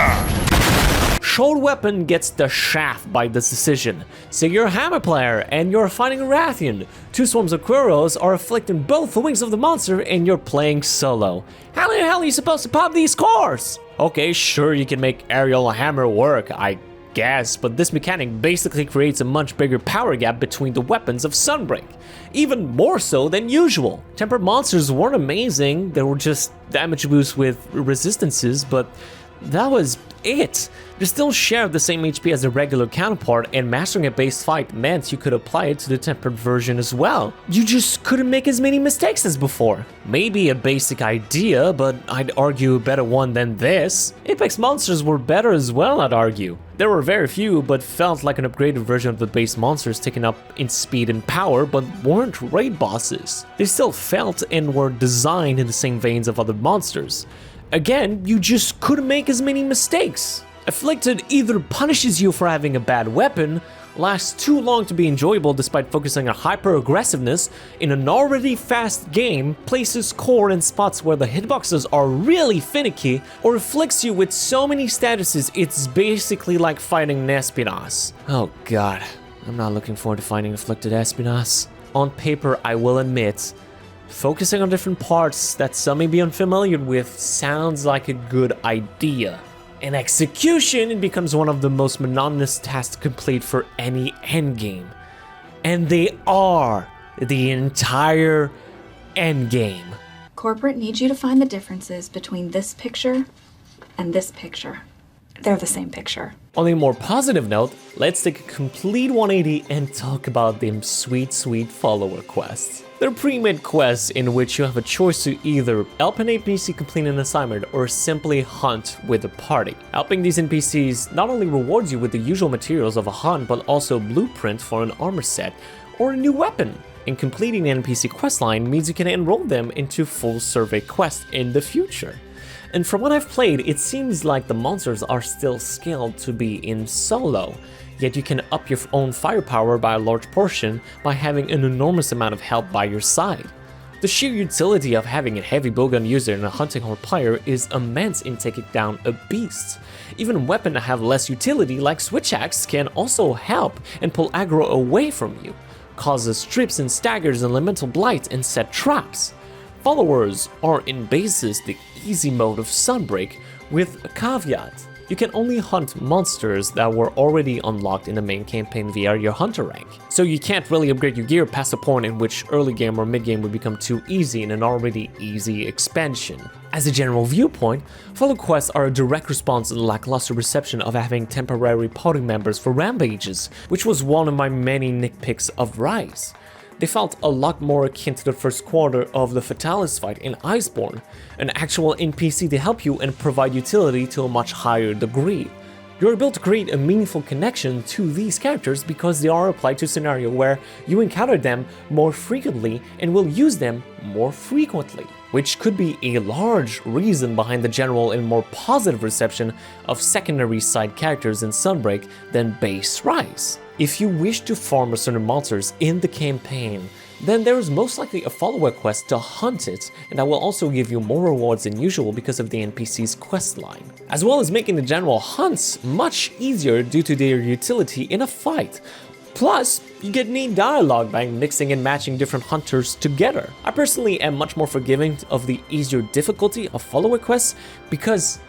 Short Weapon gets the shaft by this decision. So you're a hammer player and you're fighting a Rathian. Two swarms of Kuros are afflicting both the wings of the monster and you're playing solo. How the hell are you supposed to pop these cores? Okay, sure, you can make aerial hammer work, I guess, but this mechanic basically creates a much bigger power gap between the weapons of Sunbreak, even more so than usual. Tempered monsters weren't amazing, they were just damage boosts with resistances, but that was it. They still shared the same HP as the regular counterpart, and mastering a base fight meant you could apply it to the tempered version as well. You just couldn't make as many mistakes as before. Maybe a basic idea, but I'd argue a better one than this. Apex monsters were better as well, I'd argue. There were very few, but felt like an upgraded version of the base monsters taken up in speed and power, but weren't raid bosses. They still felt and were designed in the same veins of other monsters. Again, you just couldn't make as many mistakes. Afflicted either punishes you for having a bad weapon, lasts too long to be enjoyable despite focusing on hyper-aggressiveness in an already fast game, places core in spots where the hitboxes are really finicky, or afflicts you with so many statuses it's basically like fighting an Espinas. Oh god, I'm not looking forward to fighting afflicted Espinas. On paper, I will admit, focusing on different parts that some may be unfamiliar with sounds like a good idea. In execution, it becomes one of the most monotonous tasks to complete for any endgame. And they are the entire endgame. Corporate needs you to find the differences between this picture and this picture. They're the same picture. On a more positive note, let's take a complete 180 and talk about them sweet, sweet follower quests. They're pre-made quests in which you have a choice to either help an NPC complete an assignment or simply hunt with a party. Helping these NPCs not only rewards you with the usual materials of a hunt, but also blueprint for an armor set or a new weapon. And completing the NPC questline means you can enroll them into full survey quests in the future. And from what I've played, it seems like the monsters are still scaled to be in solo, yet you can up your own firepower by a large portion by having an enormous amount of help by your side. The sheer utility of having a heavy bowgun user and a hunting horde player is immense in taking down a beast. Even weapons that have less utility like switch axe can also help and pull aggro away from you, causes trips and staggers and elemental blight and set traps. Followers are in basis the easy mode of Sunbreak, with a caveat. You can only hunt monsters that were already unlocked in the main campaign via your hunter rank. So you can't really upgrade your gear past a point in which early game or mid game would become too easy in an already easy expansion. As a general viewpoint, follow quests are a direct response to the lackluster reception of having temporary party members for rampages, which was one of my many nitpicks of Rise. They felt a lot more akin to the first quarter of the Fatalis fight in Iceborne, an actual NPC to help you and provide utility to a much higher degree. You're able to create a meaningful connection to these characters because they are applied to a scenario where you encounter them more frequently and will use them more frequently, which could be a large reason behind the general and more positive reception of secondary side characters in Sunbreak than base Rise. If you wish to farm certain monsters in the campaign, then there is most likely a follower quest to hunt it, and that will also give you more rewards than usual because of the NPC's questline, as well as making the general hunts much easier due to their utility in a fight. Plus, you get neat dialogue by mixing and matching different hunters together. I personally am much more forgiving of the easier difficulty of follower quests because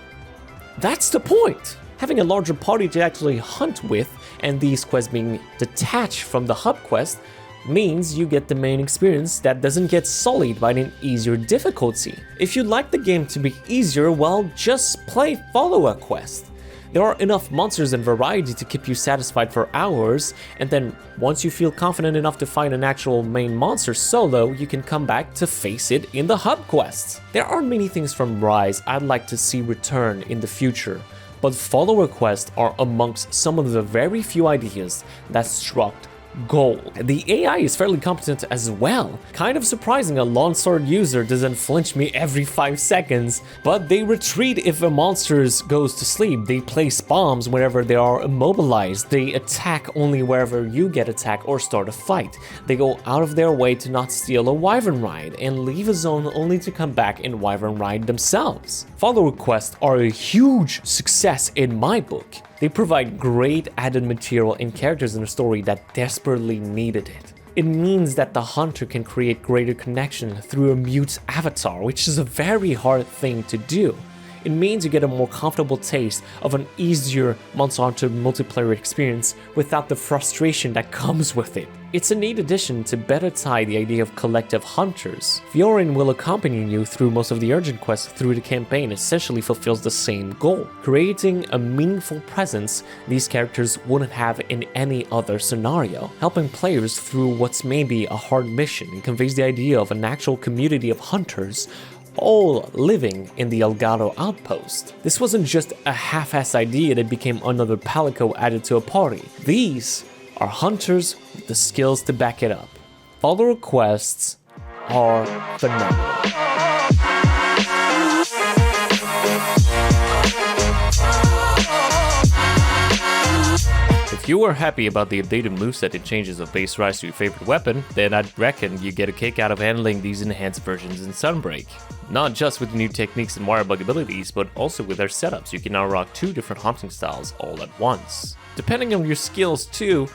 that's the point. Having a larger party to actually hunt with, and these quests being detached from the hub quest, means you get the main experience that doesn't get sullied by an easier difficulty. If you'd like the game to be easier, well, just play follow-up quest. There are enough monsters and variety to keep you satisfied for hours, and then once you feel confident enough to fight an actual main monster solo, you can come back to face it in the hub quests. There are many things from Rise I'd like to see return in the future, but follower quests are amongst some of the very few ideas that struck gold. The AI is fairly competent as well. Kind of surprising a longsword user doesn't flinch me every 5 seconds, but they retreat if a monster goes to sleep. They place bombs wherever they are immobilized. They attack only wherever you get attacked or start a fight. They go out of their way to not steal a wyvern ride and leave a zone only to come back and wyvern ride themselves. Follower quests are a huge success in my book. They provide great added material and characters in a story that desperately needed it. It means that the hunter can create greater connection through a mute avatar, which is a very hard thing to do. It means you get a more comfortable taste of an easier Monster Hunter multiplayer experience without the frustration that comes with it. It's a neat addition to better tie the idea of collective hunters. Fiorin will accompany you through most of the urgent quests through the campaign, essentially fulfills the same goal, creating a meaningful presence these characters wouldn't have in any other scenario, helping players through what's maybe a hard mission and conveys the idea of an actual community of hunters all living in the Elgato outpost. This wasn't just a half-ass idea that became another palico added to a party. These are hunters with the skills to back it up. Follower quests are phenomenal. If you were happy about the updated moveset and changes of base rise to your favorite weapon, then I'd reckon you get a kick out of handling these enhanced versions in Sunbreak. Not just with the new techniques and wire bug abilities, but also with their setups. You can now rock 2 different hunting styles all at once. Depending on your skills too,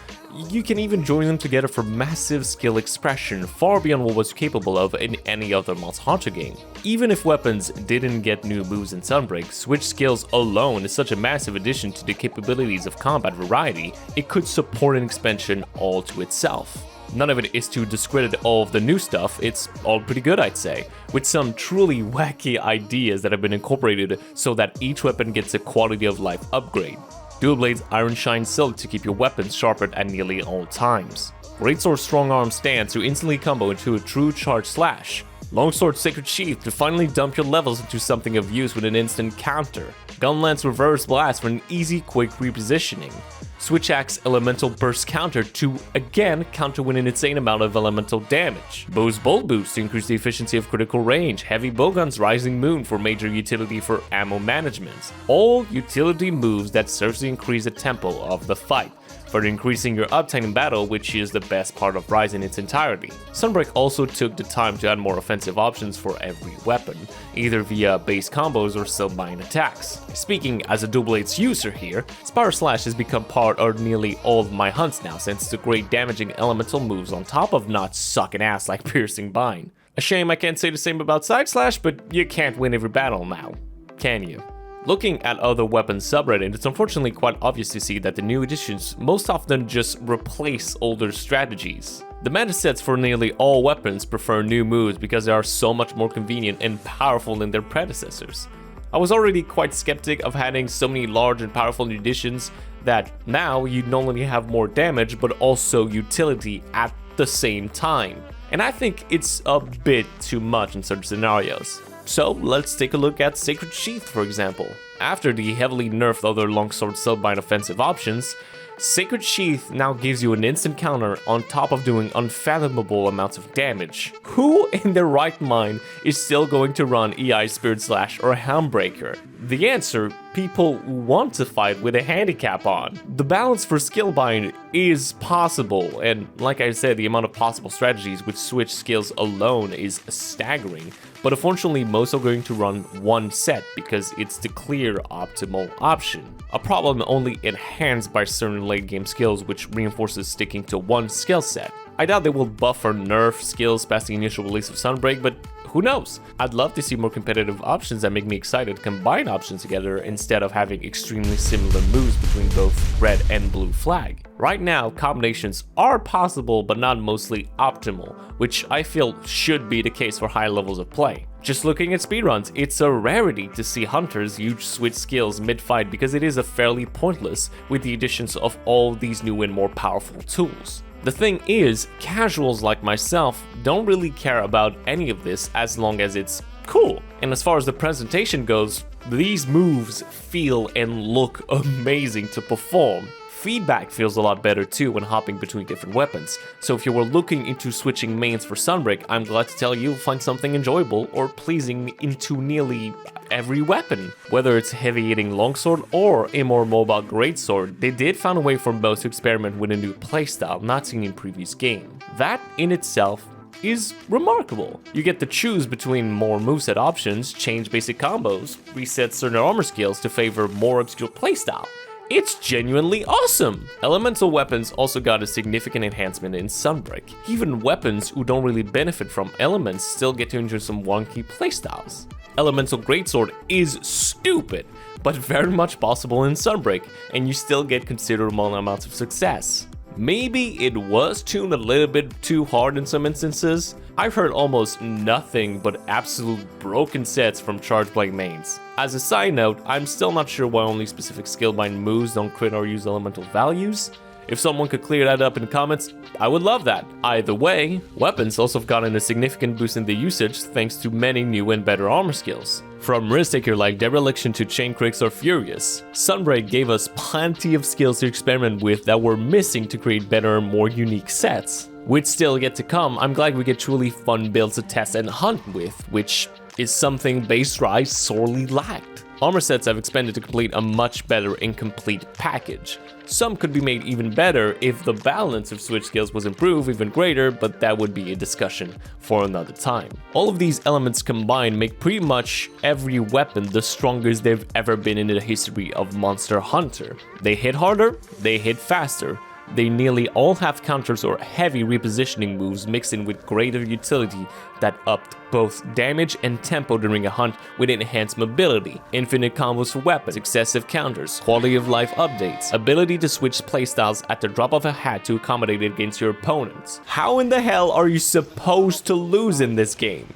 you can even join them together for massive skill expression, far beyond what was capable of in any other Monster Hunter game. Even if weapons didn't get new moves in Sunbreak, switch skills alone is such a massive addition to the capabilities of combat variety, it could support an expansion all to itself. None of it is to discredit all of the new stuff, it's all pretty good I'd say, with some truly wacky ideas that have been incorporated so that each weapon gets a quality of life upgrade. Dual Blades Iron Shine Silk to keep your weapons sharpened at nearly all times. Greatsword Strong Arm Stance to instantly combo into a true charge slash. Longsword Sacred Sheath to finally dump your levels into something of use with an instant counter. Gunlance Reverse Blast for an easy quick repositioning. Switch Axe Elemental Burst Counter to again counter with an insane amount of elemental damage. Bow's Bolt Boost to increase the efficiency of critical range. Heavy Bowgun's Rising Moon for major utility for ammo management. All utility moves that serves to increase the tempo of the fight, further increasing your uptime in battle, which is the best part of Rise in its entirety. Sunbreak also took the time to add more offensive options for every weapon, either via base combos or submine attacks. Speaking as a Dual Blades user here, Spire Slash has become part of nearly all of my hunts now, since it's a great damaging elemental moves on top of not sucking ass like Piercing Bind. A shame I can't say the same about Side Slash, but you can't win every battle now, can you? Looking at other weapons subreddit, it's unfortunately quite obvious to see that the new additions most often just replace older strategies. The meta sets for nearly all weapons prefer new moves because they are so much more convenient and powerful than their predecessors. I was already quite skeptic of having so many large and powerful new additions that now you not only have more damage but also utility at the same time. And I think it's a bit too much in certain scenarios. So let's take a look at Sacred Sheath for example. After the heavily nerfed other longsword subbind offensive options, Sacred Sheath now gives you an instant counter on top of doing unfathomable amounts of damage. Who in their right mind is still going to run EI Spirit Slash or Helmbreaker? The answer, people who want to fight with a handicap on. The balance for skill bind is possible, and like I said, the amount of possible strategies with switch skills alone is staggering. But unfortunately, most are going to run one set because it's the clear optimal option. A problem only enhanced by certain late game skills, which reinforces sticking to one skill set. I doubt they will buff or nerf skills past the initial release of Sunbreak, but who knows? I'd love to see more competitive options that make me excited to combine options together instead of having extremely similar moves between both red and blue flag. Right now, combinations are possible but not mostly optimal, which I feel should be the case for high levels of play. Just looking at speedruns, it's a rarity to see hunters switch skills mid-fight because it is a fairly pointless with the additions of all these new and more powerful tools. The thing is, casuals like myself don't really care about any of this as long as it's cool. And as far as the presentation goes, these moves feel and look amazing to perform. Feedback feels a lot better too when hopping between different weapons, so if you were looking into switching mains for Sunbreak, I'm glad to tell you you'll find something enjoyable or pleasing into nearly every weapon. Whether it's heavy-hitting longsword or a more mobile greatsword, they did find a way for most to experiment with a new playstyle not seen in previous game. That in itself is remarkable. You get to choose between more moveset options, change basic combos, reset certain armor skills to favor more obscure playstyle. It's genuinely awesome! Elemental weapons also got a significant enhancement in Sunbreak. Even weapons who don't really benefit from elements still get to enjoy some wonky playstyles. Elemental Greatsword is stupid, but very much possible in Sunbreak, and you still get considerable amounts of success. Maybe it was tuned a little bit too hard in some instances. I've heard almost nothing but absolute broken sets from Chargeblade mains. As a side note, I'm still not sure why only specific skillbind moves don't crit or use elemental values. If someone could clear that up in the comments, I would love that. Either way, weapons also have gotten a significant boost in the usage thanks to many new and better armor skills. From risk taker like Dereliction to Chain Cricks or Furious, Sunbreak gave us plenty of skills to experiment with that were missing to create better, more unique sets. With still yet to come, I'm glad we get truly fun builds to test and hunt with, which is something Base Rise sorely lacked. Armor sets have expanded to complete a much better and complete package. Some could be made even better if the balance of switch skills was improved even greater, but that would be a discussion for another time. All of these elements combined make pretty much every weapon the strongest they've ever been in the history of Monster Hunter. They hit harder, they hit faster. They nearly all have counters or heavy repositioning moves mixed in with greater utility that upped both damage and tempo during a hunt with enhanced mobility, infinite combos for weapons, excessive counters, quality of life updates, ability to switch playstyles at the drop of a hat to accommodate it against your opponents. How in the hell are you supposed to lose in this game?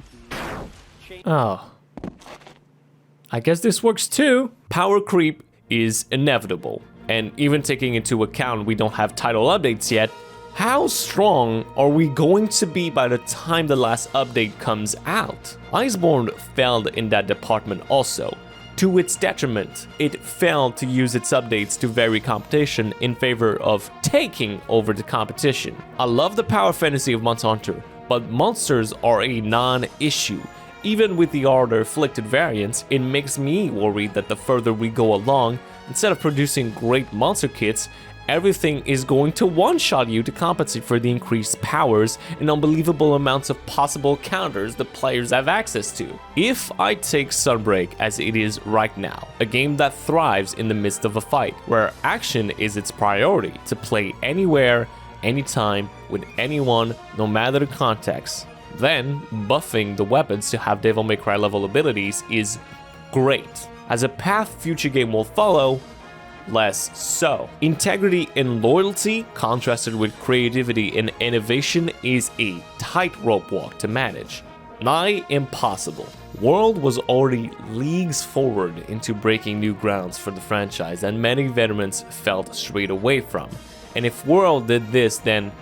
Oh. I guess this works too. Power creep is inevitable. And even taking into account we don't have title updates yet, how strong are we going to be by the time the last update comes out? Iceborne failed in that department also. To its detriment, it failed to use its updates to vary competition in favor of taking over the competition. I love the power fantasy of Monster Hunter, but monsters are a non-issue. Even with the harder afflicted variants, it makes me worried that the further we go along, instead of producing great monster kits, everything is going to one-shot you to compensate for the increased powers and unbelievable amounts of possible counters the players have access to. If I take Sunbreak as it is right now, a game that thrives in the midst of a fight, where action is its priority, to play anywhere, anytime, with anyone, no matter the context, then buffing the weapons to have Devil May Cry level abilities is great. As a path future game will follow, less so. Integrity and loyalty, contrasted with creativity and innovation, is a tightrope walk to manage. Nigh impossible. World was already leagues forward into breaking new grounds for the franchise that many veterans felt strayed away from. And if World did this, then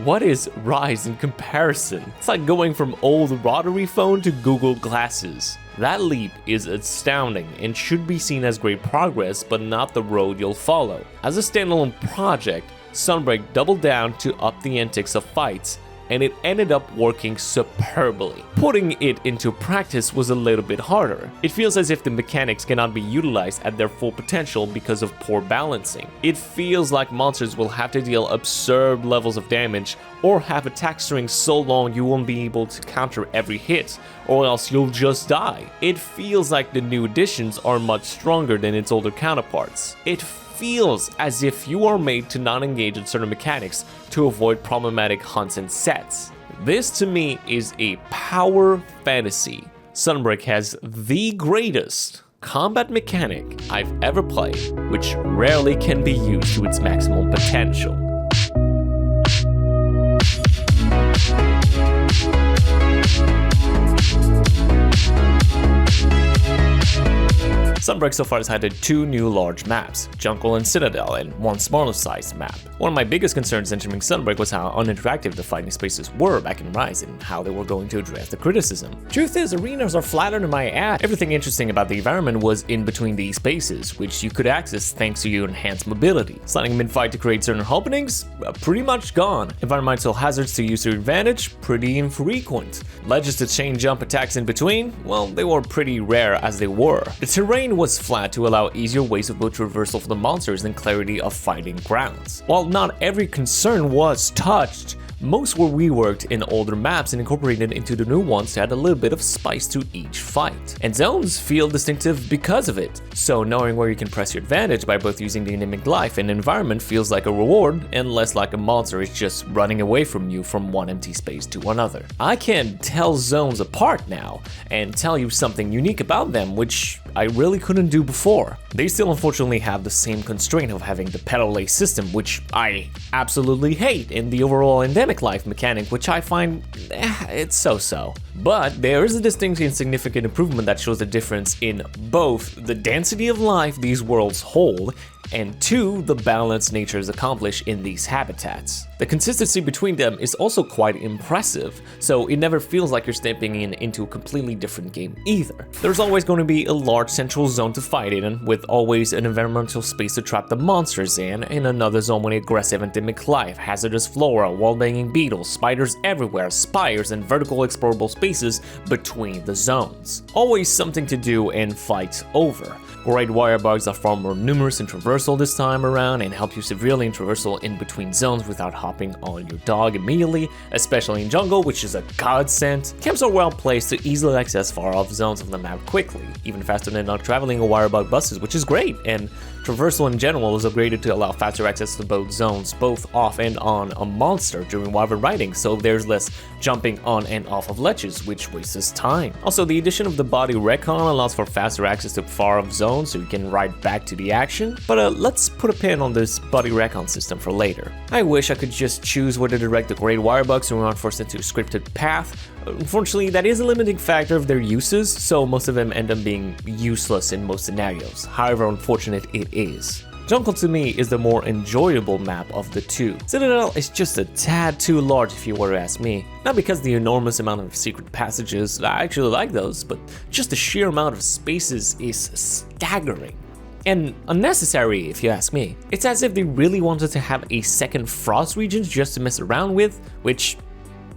what is Rise in comparison? It's like going from old rotary phone to Google Glasses. That leap is astounding and should be seen as great progress, but not the road you'll follow. As a standalone project, Sunbreak doubled down to up the antics of fights, and it ended up working superbly. Putting it into practice was a little bit harder. It feels as if the mechanics cannot be utilized at their full potential because of poor balancing. It feels like monsters will have to deal absurd levels of damage or have attack strings so long you won't be able to counter every hit, or else you'll just die. It feels like the new additions are much stronger than its older counterparts. It feels as if you are made to not engage in certain mechanics to avoid problematic hunts and sets. This to me is a power fantasy. Sunbreak has the greatest combat mechanic I've ever played, which rarely can be used to its maximum potential. Sunbreak so far has had 2 new large maps, Jungle and Citadel, and 1 smaller sized map. One of my biggest concerns entering Sunbreak was how uninteractive the fighting spaces were back in Rise and how they were going to address the criticism. Truth is, arenas are flatter than my ass. Everything interesting about the environment was in between these spaces, which you could access thanks to your enhanced mobility. Sliding mid-fight to create certain openings? Pretty much gone. Environmental hazards to use to your advantage? Pretty infrequent. Ledges to chain jump attacks in between? Well, they were pretty rare as they were. The terrain was flat to allow easier ways of both traversal for the monsters and clarity of fighting grounds. While not every concern was touched, most were reworked in older maps and incorporated into the new ones to add a little bit of spice to each fight. And zones feel distinctive because of it, so knowing where you can press your advantage by both using the Endemic Life and environment feels like a reward and less like a monster is just running away from you from one empty space to another. I can tell zones apart now and tell you something unique about them, which I really couldn't do before. They still unfortunately have the same constraint of having the pedal lay system, which I absolutely hate, and the overall Endemic Life mechanic, which I find, it's so-so. But there is a distinct and significant improvement that shows the difference in both the density of life these worlds hold, and 2, the balanced natures accomplished in these habitats. The consistency between them is also quite impressive, so it never feels like you're stepping into a completely different game either. There's always going to be a large central zone to fight in, with always an environmental space to trap the monsters in, and another zone with aggressive endemic life, hazardous flora, wall-banging beetles, spiders everywhere, spires, and vertical explorable spaces between the zones. Always something to do and fight over. Great wire bugs are far more numerous in traversal this time around and help you severely in traversal in between zones without hopping on your dog immediately, especially in jungle, which is a godsend. Camps are well placed to easily access far off zones of the map quickly, even faster than not traveling or wire bug buses, which is great, and traversal in general is upgraded to allow faster access to both zones, both off and on a monster during wyvern riding, so there's less jumping on and off of ledges, which wastes time. Also, the addition of the body recon allows for faster access to far off zones so you can ride back to the action, but let's put a pin on this body recon system for later. I wish I could just choose whether to direct the great wire bugs or not forced into a scripted path. Unfortunately, that is a limiting factor of their uses, so most of them end up being useless in most scenarios, however unfortunate it is. Jungle to me is the more enjoyable map of the 2. Citadel is just a tad too large if you were to ask me. Not because the enormous amount of secret passages, I actually like those, but just the sheer amount of spaces is staggering. And unnecessary if you ask me. It's as if they really wanted to have a second Frost region just to mess around with, which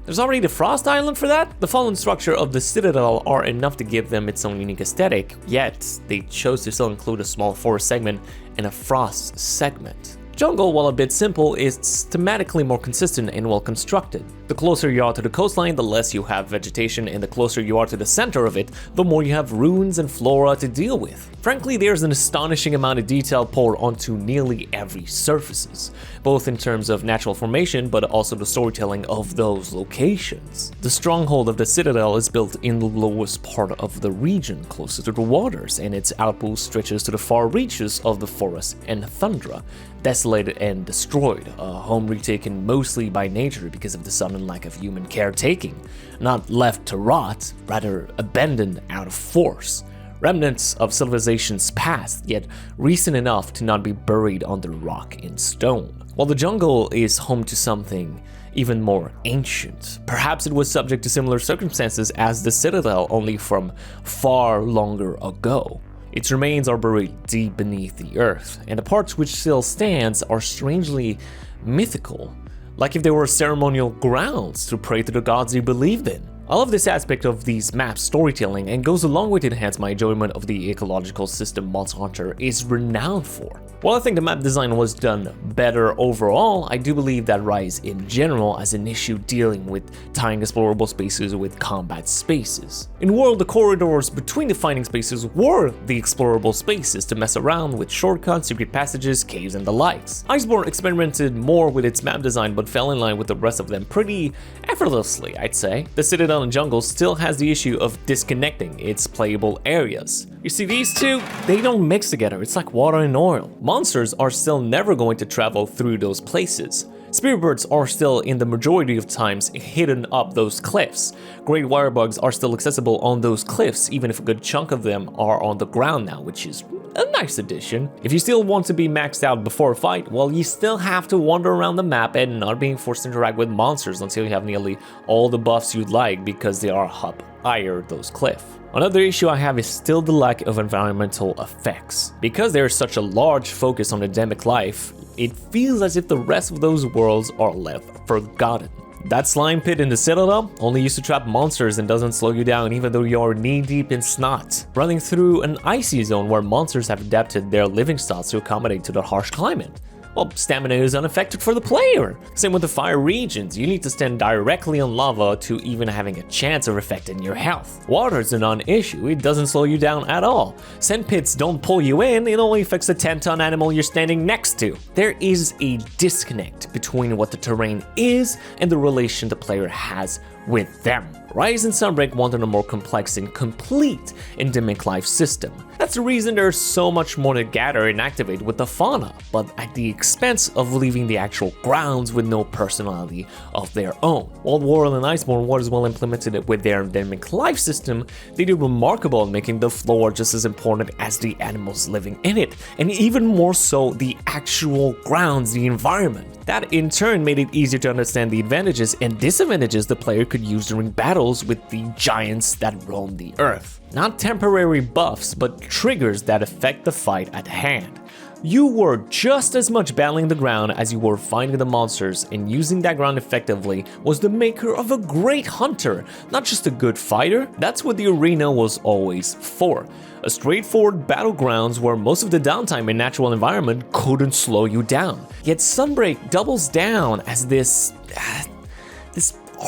there's already the Frost Island for that? The fallen structure of the Citadel are enough to give them its own unique aesthetic, yet they chose to still include a small forest segment and a Frost segment. Jungle, while a bit simple, is thematically more consistent and well constructed. The closer you are to the coastline, the less you have vegetation, and the closer you are to the center of it, the more you have ruins and flora to deal with. Frankly, there's an astonishing amount of detail poured onto nearly every surfaces, both in terms of natural formation, but also the storytelling of those locations. The stronghold of the Citadel is built in the lowest part of the region, closer to the waters, and its outpost stretches to the far reaches of the forest and tundra, desolated and destroyed, a home retaken mostly by nature because of the sudden lack of human caretaking, not left to rot, rather abandoned out of force. Remnants of civilizations past, yet recent enough to not be buried under rock and stone. While the jungle is home to something even more ancient, perhaps it was subject to similar circumstances as the Citadel, only from far longer ago. Its remains are buried deep beneath the earth, and the parts which still stands are strangely mythical, like if they were ceremonial grounds to pray to the gods they believed in. I love this aspect of these maps' storytelling and goes a long way to enhance my enjoyment of the ecological system Monster Hunter is renowned for. While I think the map design was done better overall, I do believe that Rise in general has an issue dealing with tying explorable spaces with combat spaces. In World, the corridors between the fighting spaces were the explorable spaces to mess around with shortcuts, secret passages, caves, and the likes. Iceborne experimented more with its map design but fell in line with the rest of them pretty effortlessly, I'd say. The Citadel and Jungle still has the issue of disconnecting its playable areas. You see, these two, they don't mix together, it's like water and oil. Monsters are still never going to travel through those places. Spirit birds are still, in the majority of times, hidden up those cliffs. Great wirebugs are still accessible on those cliffs, even if a good chunk of them are on the ground now, which is a nice addition. If you still want to be maxed out before a fight, well, you still have to wander around the map and not being forced to interact with monsters until you have nearly all the buffs you'd like because they are up higher those cliffs. Another issue I have is still the lack of environmental effects. Because there is such a large focus on Endemic Life, it feels as if the rest of those worlds are left forgotten. That slime pit in the Citadel only used to trap monsters and doesn't slow you down even though you're knee-deep in snot. Running through an icy zone where monsters have adapted their living styles to accommodate to the harsh climate. Well, stamina is unaffected for the player. Same with the fire regions, you need to stand directly on lava to even having a chance of affecting your health. Water is a non-issue, it doesn't slow you down at all. Sand pits don't pull you in, it only affects the 10-ton animal you're standing next to. There is a disconnect between what the terrain is and the relation the player has with them. Rise and Sunbreak wanted a more complex and complete Endemic Life system. That's the reason there's so much more to gather and activate with the fauna, but at the expense of leaving the actual grounds with no personality of their own. While World and Iceborne was well implemented with their Endemic Life system, they did remarkable in making the floor just as important as the animals living in it, and even more so the actual grounds, the environment. That in turn made it easier to understand the advantages and disadvantages the player could use during battles with the giants that roam the earth. Not temporary buffs, but triggers that affect the fight at hand. You were just as much battling the ground as you were fighting the monsters, and using that ground effectively was the maker of a great hunter, not just a good fighter. That's what the arena was always for. A straightforward battlegrounds where most of the downtime in natural environment couldn't slow you down. Yet Sunbreak doubles down as this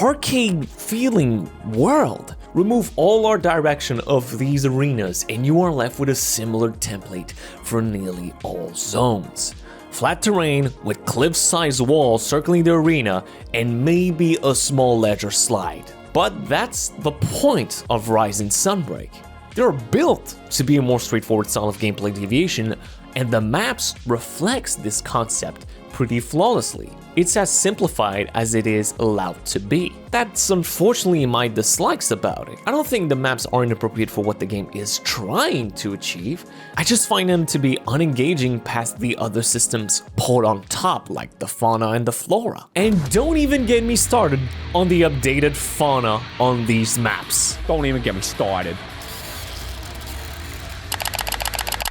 arcade feeling world. Remove all art direction of these arenas and you are left with a similar template for nearly all zones. Flat terrain with cliff-sized walls circling the arena and maybe a small ledge or slide. But that's the point of Rise and Sunbreak. They're built to be a more straightforward style of gameplay deviation, and the maps reflects this concept pretty flawlessly. It's as simplified as it is allowed to be. That's unfortunately my dislikes about it. I don't think the maps are inappropriate for what the game is trying to achieve. I just find them to be unengaging past the other systems poured on top, like the fauna and the flora. And don't even get me started on the updated fauna on these maps. Don't even get me started.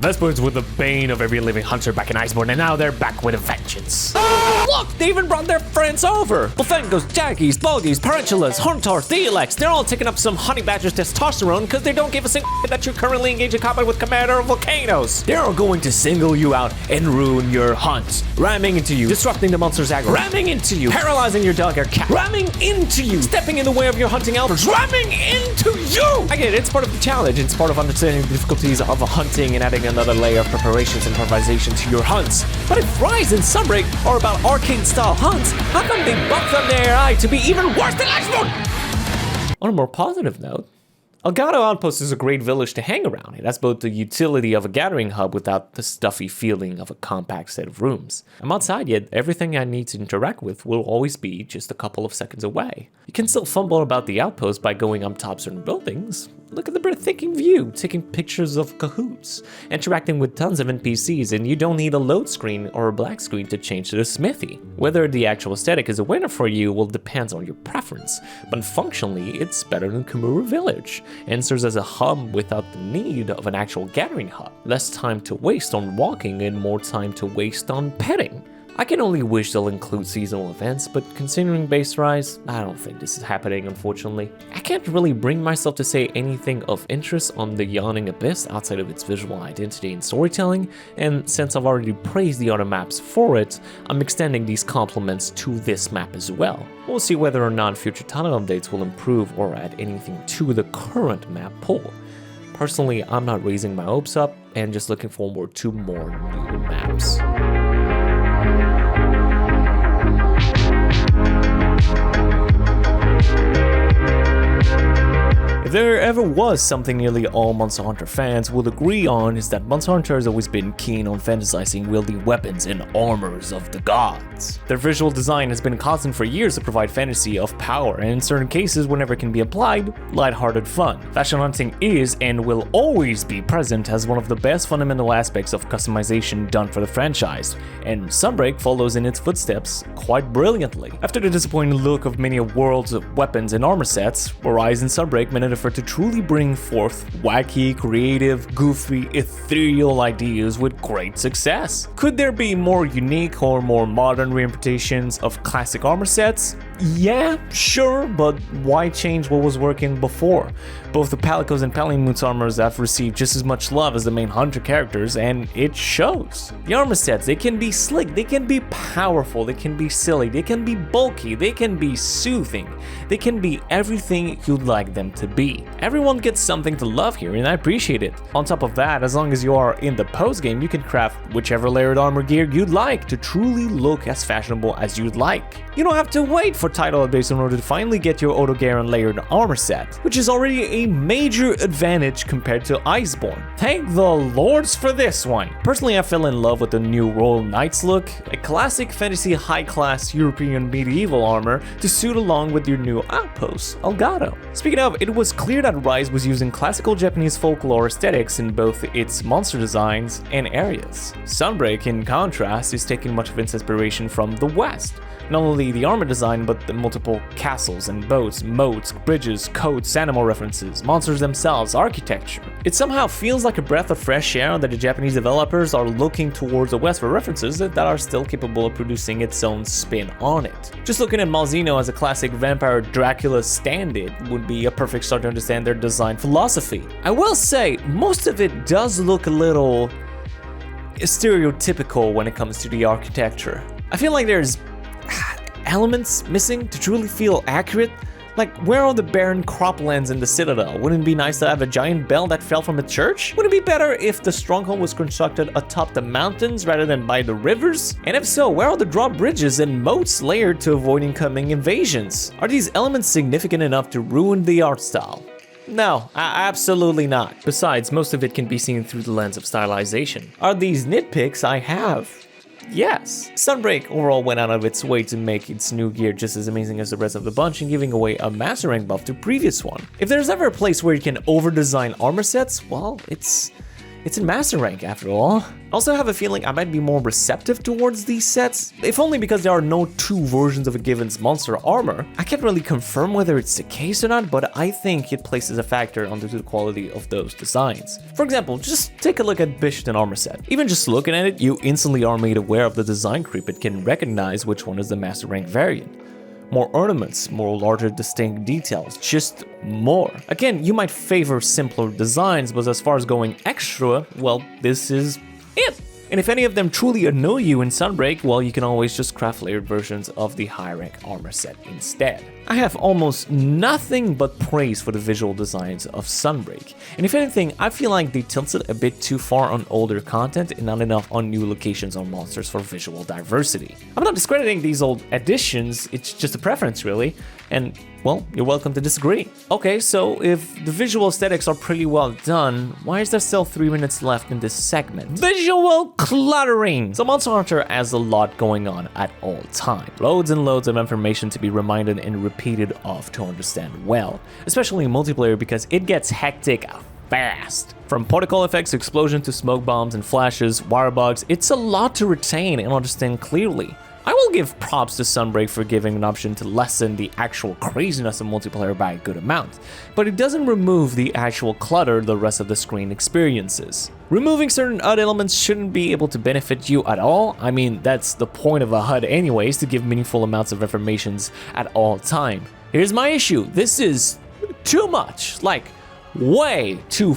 Vespers were the bane of every living hunter back in Iceborne, and now they're back with a vengeance. Look, they even brought their friends over! Bullfangos, Jaggies, Bogies, Tarantulas, Horntars, Iddubz, they're all taking up some honey badger's testosterone because they don't give a single that you're currently engaged in combat with Commander Volcanoes. They're going to single you out and ruin your hunts. Ramming into you, disrupting the monster's aggro, ramming into you, paralyzing your dog or cat, ramming into you, stepping in the way of your hunting elders, ramming into you! I get it, it's part of the challenge, it's part of understanding the difficulties of hunting and adding another layer of preparations and improvisation to your hunts. But if Rise and Sunbreak are about arcade-style hunts, how come they buffed up their AI to be even worse than Iceborne? On a more positive note, Elgato Outpost is a great village to hang around. It has both the utility of a gathering hub without the stuffy feeling of a compact set of rooms. I'm outside, yet everything I need to interact with will always be just a couple of seconds away. You can still fumble about the outpost by going up top certain buildings. Look at the breathtaking view, taking pictures of cahoots, interacting with tons of NPCs, and you don't need a load screen or a black screen to change to the smithy. Whether the actual aesthetic is a winner for you will depend on your preference, but functionally it's better than Kamura Village, and serves as a hub without the need of an actual gathering hub. Less time to waste on walking and more time to waste on petting. I can only wish they'll include seasonal events, but considering base rise, I don't think this is happening, unfortunately. I can't really bring myself to say anything of interest on the Yawning Abyss outside of its visual identity and storytelling, and since I've already praised the other maps for it, I'm extending these compliments to this map as well. We'll see whether or not future tunnel updates will improve or add anything to the current map pool. Personally, I'm not raising my hopes up and just looking forward to more new maps. If there ever was something nearly all Monster Hunter fans will agree on, is that Monster Hunter has always been keen on fantasizing wielding weapons and armors of the gods. Their visual design has been constant for years to provide fantasy of power, and in certain cases, whenever it can be applied, lighthearted fun. Fashion hunting is and will always be present as one of the best fundamental aspects of customization done for the franchise, and Sunbreak follows in its footsteps quite brilliantly. After the disappointing look of many worlds of weapons and armor sets, Rise and Sunbreak made an effort to truly bring forth wacky, creative, goofy, ethereal ideas with great success. Could there be more unique or more modern reinterpretations of classic armor sets? Yeah, sure, but why change what was working before? Both the Palicos and Palimut's armors have received just as much love as the main Hunter characters, and it shows. The armor sets, they can be slick, they can be powerful, they can be silly, they can be bulky, they can be soothing, they can be everything you'd like them to be. Everyone gets something to love here, and I appreciate it. On top of that, as long as you are in the post-game, you can craft whichever layered armor gear you'd like to truly look as fashionable as you'd like. You don't have to wait for title updates in order to finally get your Otogaron layered armor set, which is already a major advantage compared to Iceborne. Thank the lords for this one. Personally, I fell in love with the new Royal Knights look, a classic fantasy high-class European medieval armor to suit along with your new outpost, Elgato. Speaking of, it was clear that Rise was using classical Japanese folklore aesthetics in both its monster designs and areas. Sunbreak, in contrast, is taking much of its inspiration from the West. Not only the armor design, but the multiple castles and boats, moats, bridges, coats, animal references, monsters themselves, architecture. It somehow feels like a breath of fresh air that the Japanese developers are looking towards the West for references that are still capable of producing its own spin on it. Just looking at Malzeno as a classic vampire Dracula stand-in would be a perfect start to understand their design philosophy. I will say, most of it does look a little stereotypical when it comes to the architecture. I feel like there's elements missing to truly feel accurate. Like, where are the barren croplands in the Citadel? Wouldn't it be nice to have a giant bell that fell from a church? Would it be better if the stronghold was constructed atop the mountains rather than by the rivers? And if so, where are the drawbridges and moats layered to avoid incoming invasions? Are these elements significant enough to ruin the art style? No, absolutely not. Besides, most of it can be seen through the lens of stylization. Are these nitpicks? I have. Yes. Sunbreak overall went out of its way to make its new gear just as amazing as the rest of the bunch and giving away a master rank buff to previous one. If there's ever a place where you can over-design armor sets, well, it's in master rank after all. I also have a feeling I might be more receptive towards these sets, if only because there are no two versions of a given's monster armor. I can't really confirm whether it's the case or not, but I think it places a factor onto the quality of those designs. For example, just take a look at Bishton armor set. Even just looking at it, you instantly are made aware of the design creep and can recognize which one is the master rank variant. More ornaments, more larger distinct details, just more. Again, you might favor simpler designs, but as far as going extra, well, this is it. And if any of them truly annoy you in Sunbreak, well, you can always just craft layered versions of the high rank armor set instead. I have almost nothing but praise for the visual designs of Sunbreak, and if anything, I feel like they tilted a bit too far on older content and not enough on new locations or monsters for visual diversity. I'm not discrediting these old additions, it's just a preference really, and well, you're welcome to disagree. Okay, so if the visual aesthetics are pretty well done, why is there still 3 minutes left in this segment? Visual cluttering! So Monster Hunter has a lot going on at all time. Loads and loads of information to be reminded and repeated of to understand well, especially in multiplayer because it gets hectic fast. From particle effects to explosion to smoke bombs and flashes, wire bugs, it's a lot to retain and understand clearly. I will give props to Sunbreak for giving an option to lessen the actual craziness of multiplayer by a good amount, but it doesn't remove the actual clutter the rest of the screen experiences. Removing certain HUD elements shouldn't be able to benefit you at all. I mean, that's the point of a HUD anyways, to give meaningful amounts of informations at all time. Here's my issue. This is too much, like way too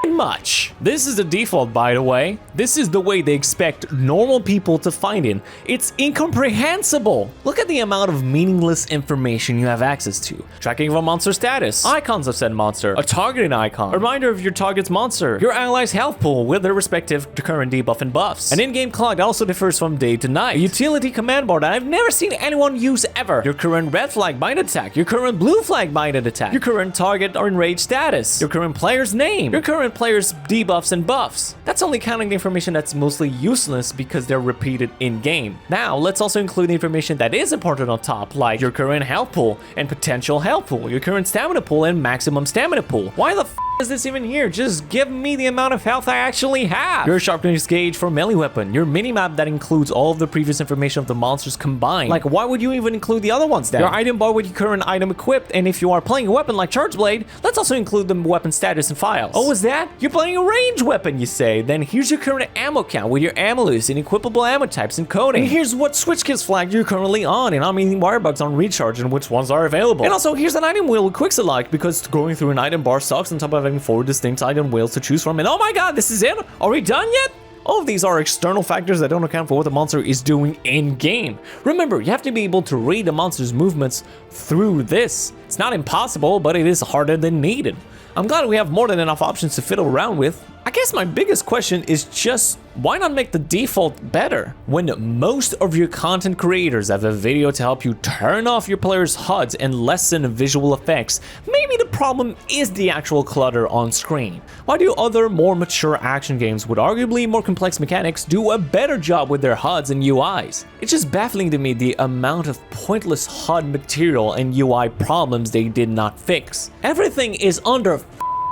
much. This is the default, by the way. This is the way they expect normal people to find it. It's incomprehensible. Look at the amount of meaningless information you have access to. Tracking of a monster status, icons of said monster, a targeting icon, a reminder of your target's monster, your ally's health pool with their respective current debuff and buffs, an in-game clock that also differs from day to night, a utility command bar that I've never seen anyone use ever, your current red flag bind attack, your current blue flag bind attack, your current target or enraged status, your current player's name, your current player's debuffs and buffs. That's only counting the information that's mostly useless because they're repeated in-game. Now, let's also include the information that is important on top, like your current health pool and potential health pool, your current stamina pool and maximum stamina pool. Why the is this even here? Just give me the amount of health I actually have. Your sharpness gauge for melee weapon, your minimap that includes all of the previous information of the monsters combined. Like, why would you even include the other ones then? Your item bar with your current item equipped, and if you are playing a weapon like Charge Blade, let's also include the weapon status and files. Oh, is that? You're playing a range weapon, you say? Then here's your current ammo count with your ammo list and equipable ammo types and coding. And here's what switch kills flag you're currently on, and how many wirebugs on recharge and which ones are available. And also, here's an item wheel with quick select, because going through an item bar sucks on top of having 4 distinct item wheels to choose from. And oh my god, this is it? Are we done yet? All of these are external factors that don't account for what the monster is doing in-game. Remember, you have to be able to read the monster's movements through this. It's not impossible, but it is harder than needed. I'm glad we have more than enough options to fiddle around with. I guess my biggest question is just, why not make the default better? When most of your content creators have a video to help you turn off your players' HUDs and lessen visual effects, maybe the problem is the actual clutter on screen. Why do other more mature action games with arguably more complex mechanics do a better job with their HUDs and UIs? It's just baffling to me the amount of pointless HUD material and UI problems they did not fix. Everything is under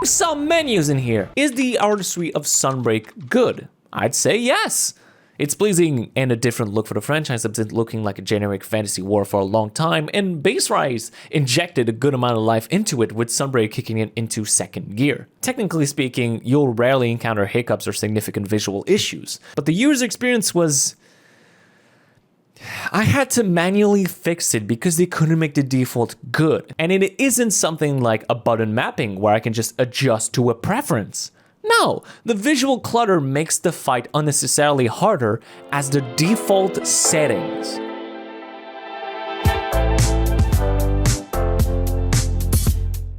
some menus in here. Is the artistry of Sunbreak good? I'd say yes. It's pleasing and a different look for the franchise that's been looking like a generic fantasy war for a long time, and Base Rise injected a good amount of life into it with Sunbreak kicking it into second gear. Technically speaking, you'll rarely encounter hiccups or significant visual issues, but the user experience was... I had to manually fix it because they couldn't make the default good. And it isn't something like a button mapping where I can just adjust to a preference. No, the visual clutter makes the fight unnecessarily harder as the default settings.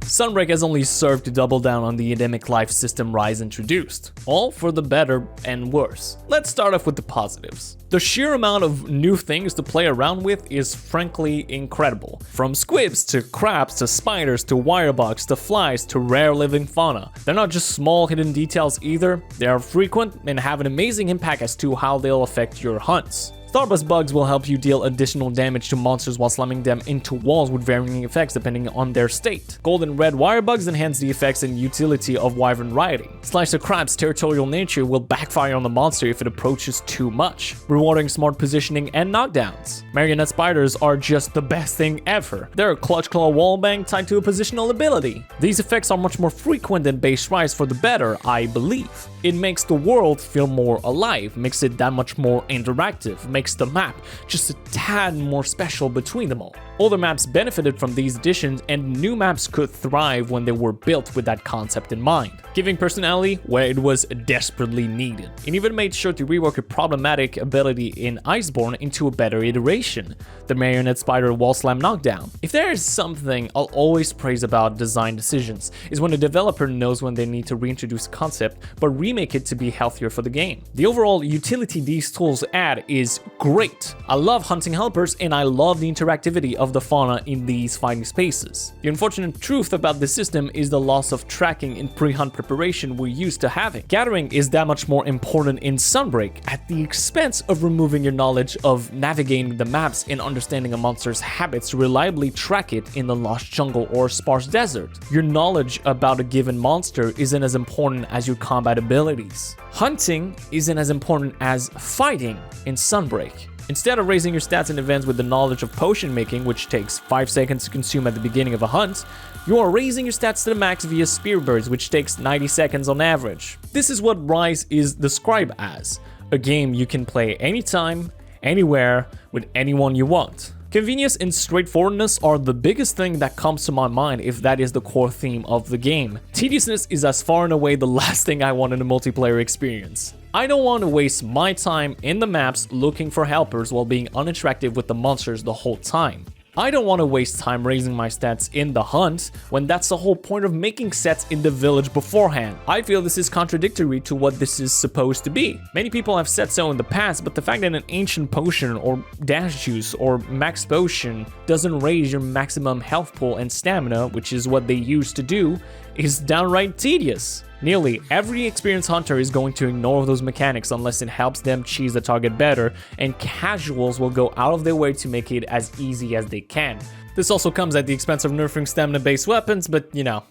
Sunbreak has only served to double down on the Endemic Life system Rise introduced, all for the better and worse. Let's start off with the positives. The sheer amount of new things to play around with is frankly incredible. From squibs to crabs to spiders to wirebugs to flies to rare living fauna. They're not just small hidden details either, they are frequent and have an amazing impact as to how they'll affect your hunts. Starburst bugs will help you deal additional damage to monsters while slamming them into walls with varying effects depending on their state. Gold and red wire bugs enhance the effects and utility of wyvern riding. Slicer crab's territorial nature will backfire on the monster if it approaches too much, rewarding smart positioning and knockdowns. Marionette spiders are just the best thing ever. They're a clutch claw wallbang tied to a positional ability. These effects are much more frequent than Base Rise for the better, I believe. It makes the world feel more alive, makes it that much more interactive, makes the map just a tad more special between them all. Older maps benefited from these additions, and new maps could thrive when they were built with that concept in mind, giving personality where it was desperately needed. It even made sure to rework a problematic ability in Iceborne into a better iteration, the Marionette Spider Wall Slam Knockdown. If there is something I'll always praise about design decisions, is when a developer knows when they need to reintroduce a concept, but remake it to be healthier for the game. The overall utility these tools add is great. I love hunting helpers, and I love the interactivity of the fauna in these fighting spaces. The unfortunate truth about this system is the loss of tracking in pre-hunt preparation we're used to having. Gathering is that much more important in Sunbreak, at the expense of removing your knowledge of navigating the maps and understanding a monster's habits to reliably track it in the lost jungle or sparse desert. Your knowledge about a given monster isn't as important as your combat abilities. Hunting isn't as important as fighting in Sunbreak. Instead of raising your stats in events with the knowledge of potion making, which takes 5 seconds to consume at the beginning of a hunt, you are raising your stats to the max via Spearbirds, which takes 90 seconds on average. This is what Rise is described as, a game you can play anytime, anywhere, with anyone you want. Convenience and straightforwardness are the biggest thing that comes to my mind if that is the core theme of the game. Tediousness is as far and away the last thing I want in a multiplayer experience. I don't want to waste my time in the maps looking for helpers while being unattractive with the monsters the whole time. I don't want to waste time raising my stats in the hunt when that's the whole point of making sets in the village beforehand. I feel this is contradictory to what this is supposed to be. Many people have said so in the past, but the fact that an ancient potion or dash juice or max potion doesn't raise your maximum health pool and stamina, which is what they used to do, is downright tedious. Nearly every experienced hunter is going to ignore those mechanics unless it helps them cheese the target better, and casuals will go out of their way to make it as easy as they can. This also comes at the expense of nerfing stamina-based weapons, but you know,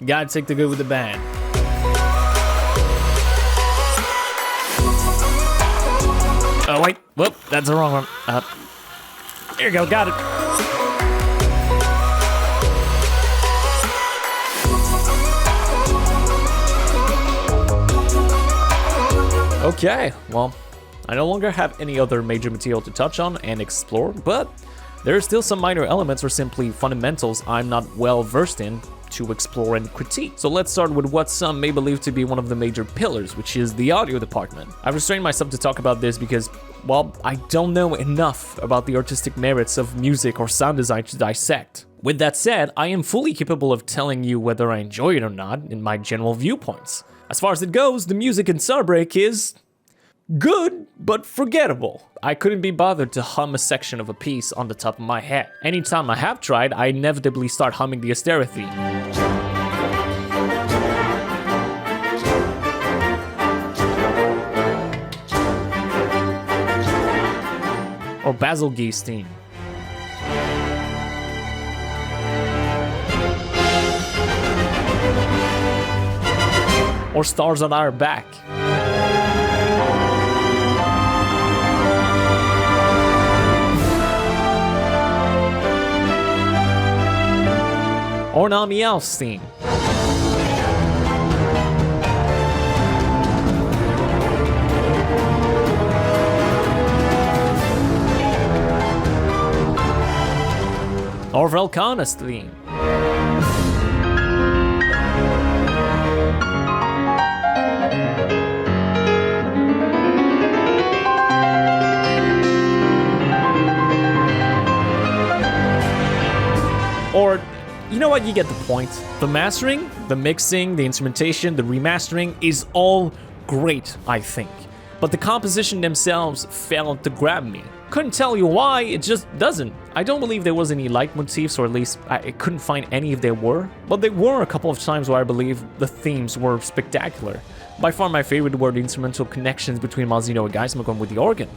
gotta take the good with the bad. Oh wait, whoop, that's the wrong one. Here you go, got it. Okay, well, I no longer have any other major material to touch on and explore, but there are still some minor elements or simply fundamentals I'm not well versed in to explore and critique. So let's start with what some may believe to be one of the major pillars, which is the audio department. I've restrained myself to talk about this because, well, I don't know enough about the artistic merits of music or sound design to dissect. With that said, I am fully capable of telling you whether I enjoy it or not in my general viewpoints. As far as it goes, the music in Sunbreak is good, but forgettable. I couldn't be bothered to hum a section of a piece on the top of my head. Anytime I have tried, I inevitably start humming the Astera theme. Or Basil Gee's theme. Or Stars on Our Back. Or Nami Elf's theme. Or Velkana's theme. Or, you know what, you get the point. The mastering, the mixing, the instrumentation, the remastering is all great, I think. But the composition themselves failed to grab me. Couldn't tell you why, it just doesn't. I don't believe there was any leitmotifs, or at least I couldn't find any if there were. But there were a couple of times where I believe the themes were spectacular. By far my favorite were the instrumental connections between Malzino and Geismacon with the organ.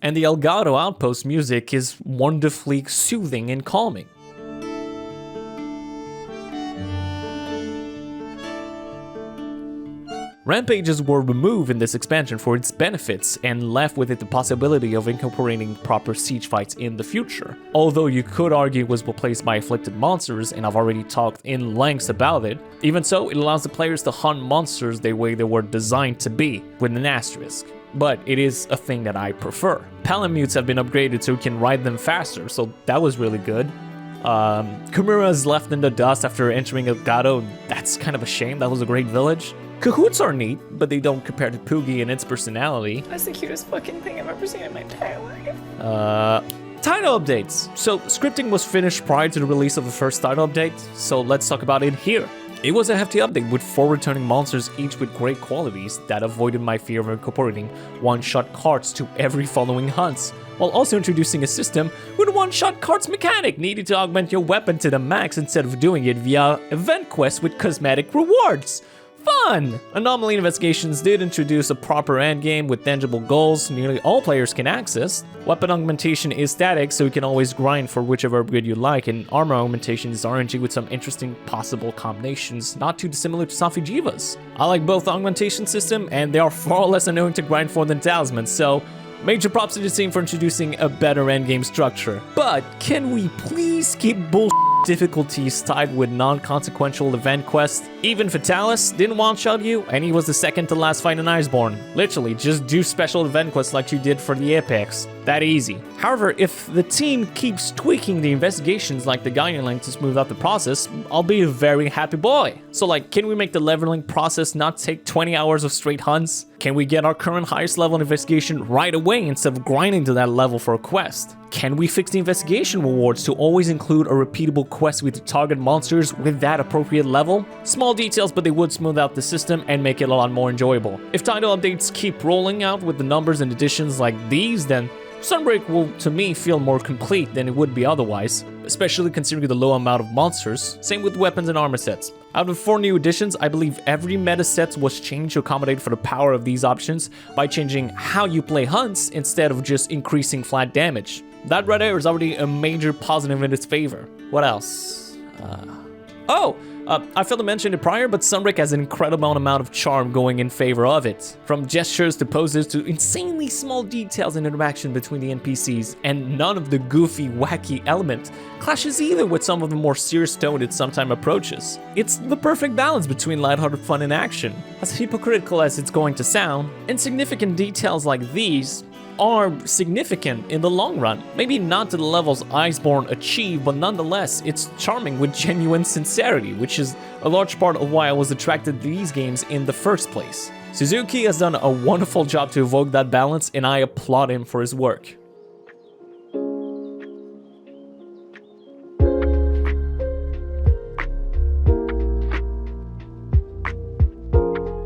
And the Elgato Outpost music is wonderfully soothing and calming. Rampages were removed in this expansion for its benefits and left with it the possibility of incorporating proper siege fights in the future. Although you could argue it was replaced by afflicted monsters, and I've already talked in lengths about it, even so it allows the players to hunt monsters the way they were designed to be, with an asterisk. But it is a thing that I prefer. Palamutes have been upgraded so you can ride them faster, so that was really good. Chimera is left in the dust after entering Elgato. That's kind of a shame, that was a great village. Cahoots are neat, but they don't compare to Poogie and its personality. That's the cutest fucking thing I've ever seen in my entire life. Title updates. So, scripting was finished prior to the release of the first title update, so let's talk about it here. It was a hefty update with 4 returning monsters, each with great qualities that avoided my fear of incorporating one-shot carts to every following hunts, while also introducing a system with a one-shot carts mechanic needed to augment your weapon to the max instead of doing it via event quests with cosmetic rewards. Fun! Anomaly investigations did introduce a proper endgame with tangible goals nearly all players can access. Weapon augmentation is static, so you can always grind for whichever upgrade you like, and armor augmentation is RNG with some interesting possible combinations, not too dissimilar to Safijiva's. I like both augmentation system, and they are far less annoying to grind for than talismans, so major props to the team for introducing a better endgame structure. But can we please keep bullshit difficulties tied with non-consequential event quests? Even Fatalis didn't one-shot you, and he was the second to last fight in Iceborne. Literally, just do special event quests like you did for the Apex. That easy. However, if the team keeps tweaking the investigations like the Guardian Link to smooth out the process, I'll be a very happy boy. So like, can we make the leveling process not take 20 hours of straight hunts? Can we get our current highest level investigation right away instead of grinding to that level for a quest? Can we fix the investigation rewards to always include a repeatable quest with the target monsters with that appropriate level? Small details, but they would smooth out the system and make it a lot more enjoyable. If title updates keep rolling out with the numbers and additions like these, then Sunbreak will, to me, feel more complete than it would be otherwise, especially considering the low amount of monsters. Same with weapons and armor sets. Out of 4 new additions, I believe every meta set was changed to accommodate for the power of these options by changing how you play hunts instead of just increasing flat damage. That right there is already a major positive in its favor. What else? I failed to mention it prior, but Sunbreak has an incredible amount of charm going in favor of it. From gestures to poses to insanely small details and interaction between the NPCs, and none of the goofy, wacky element clashes either with some of the more serious toned it sometimes approaches. It's the perfect balance between lighthearted fun and action. As hypocritical as it's going to sound, insignificant details like these are significant in the long run. Maybe not to the levels Iceborne achieved, but nonetheless, it's charming with genuine sincerity, which is a large part of why I was attracted to these games in the first place. Suzuki has done a wonderful job to evoke that balance, and I applaud him for his work.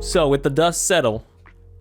So, with the dust settled,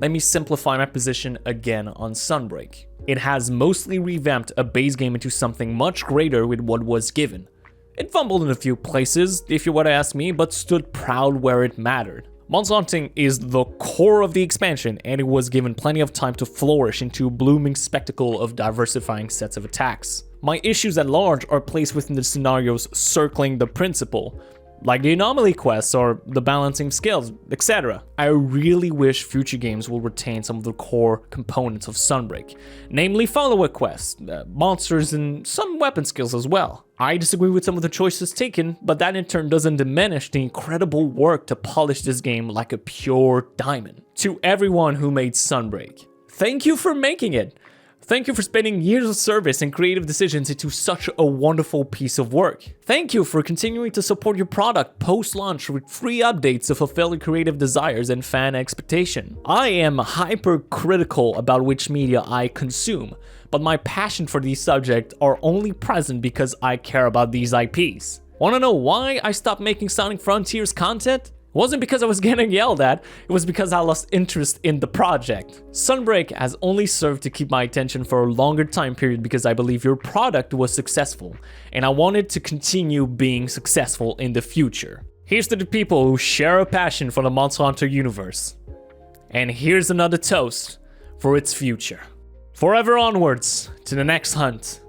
let me simplify my position again on Sunbreak. It has mostly revamped a base game into something much greater with what was given. It fumbled in a few places, if you were to ask me, but stood proud where it mattered. Monster hunting is the core of the expansion, and it was given plenty of time to flourish into a blooming spectacle of diversifying sets of attacks. My issues at large are placed within the scenarios circling the principle, like the anomaly quests or the balancing skills, etc. I really wish future games will retain some of the core components of Sunbreak, namely follower quests, monsters, and some weapon skills as well. I disagree with some of the choices taken, but that in turn doesn't diminish the incredible work to polish this game like a pure diamond. To everyone who made Sunbreak, thank you for making it. Thank you for spending years of service and creative decisions into such a wonderful piece of work. Thank you for continuing to support your product post-launch with free updates to fulfill your creative desires and fan expectation. I am hypercritical about which media I consume, but my passion for these subjects are only present because I care about these IPs. Wanna know why I stopped making Sonic Frontiers content? It wasn't because I was getting yelled at, it was because I lost interest in the project. Sunbreak has only served to keep my attention for a longer time period because I believe your product was successful, and I wanted to continue being successful in the future. Here's to the people who share a passion for the Monster Hunter universe. And here's another toast for its future. Forever onwards to the next hunt.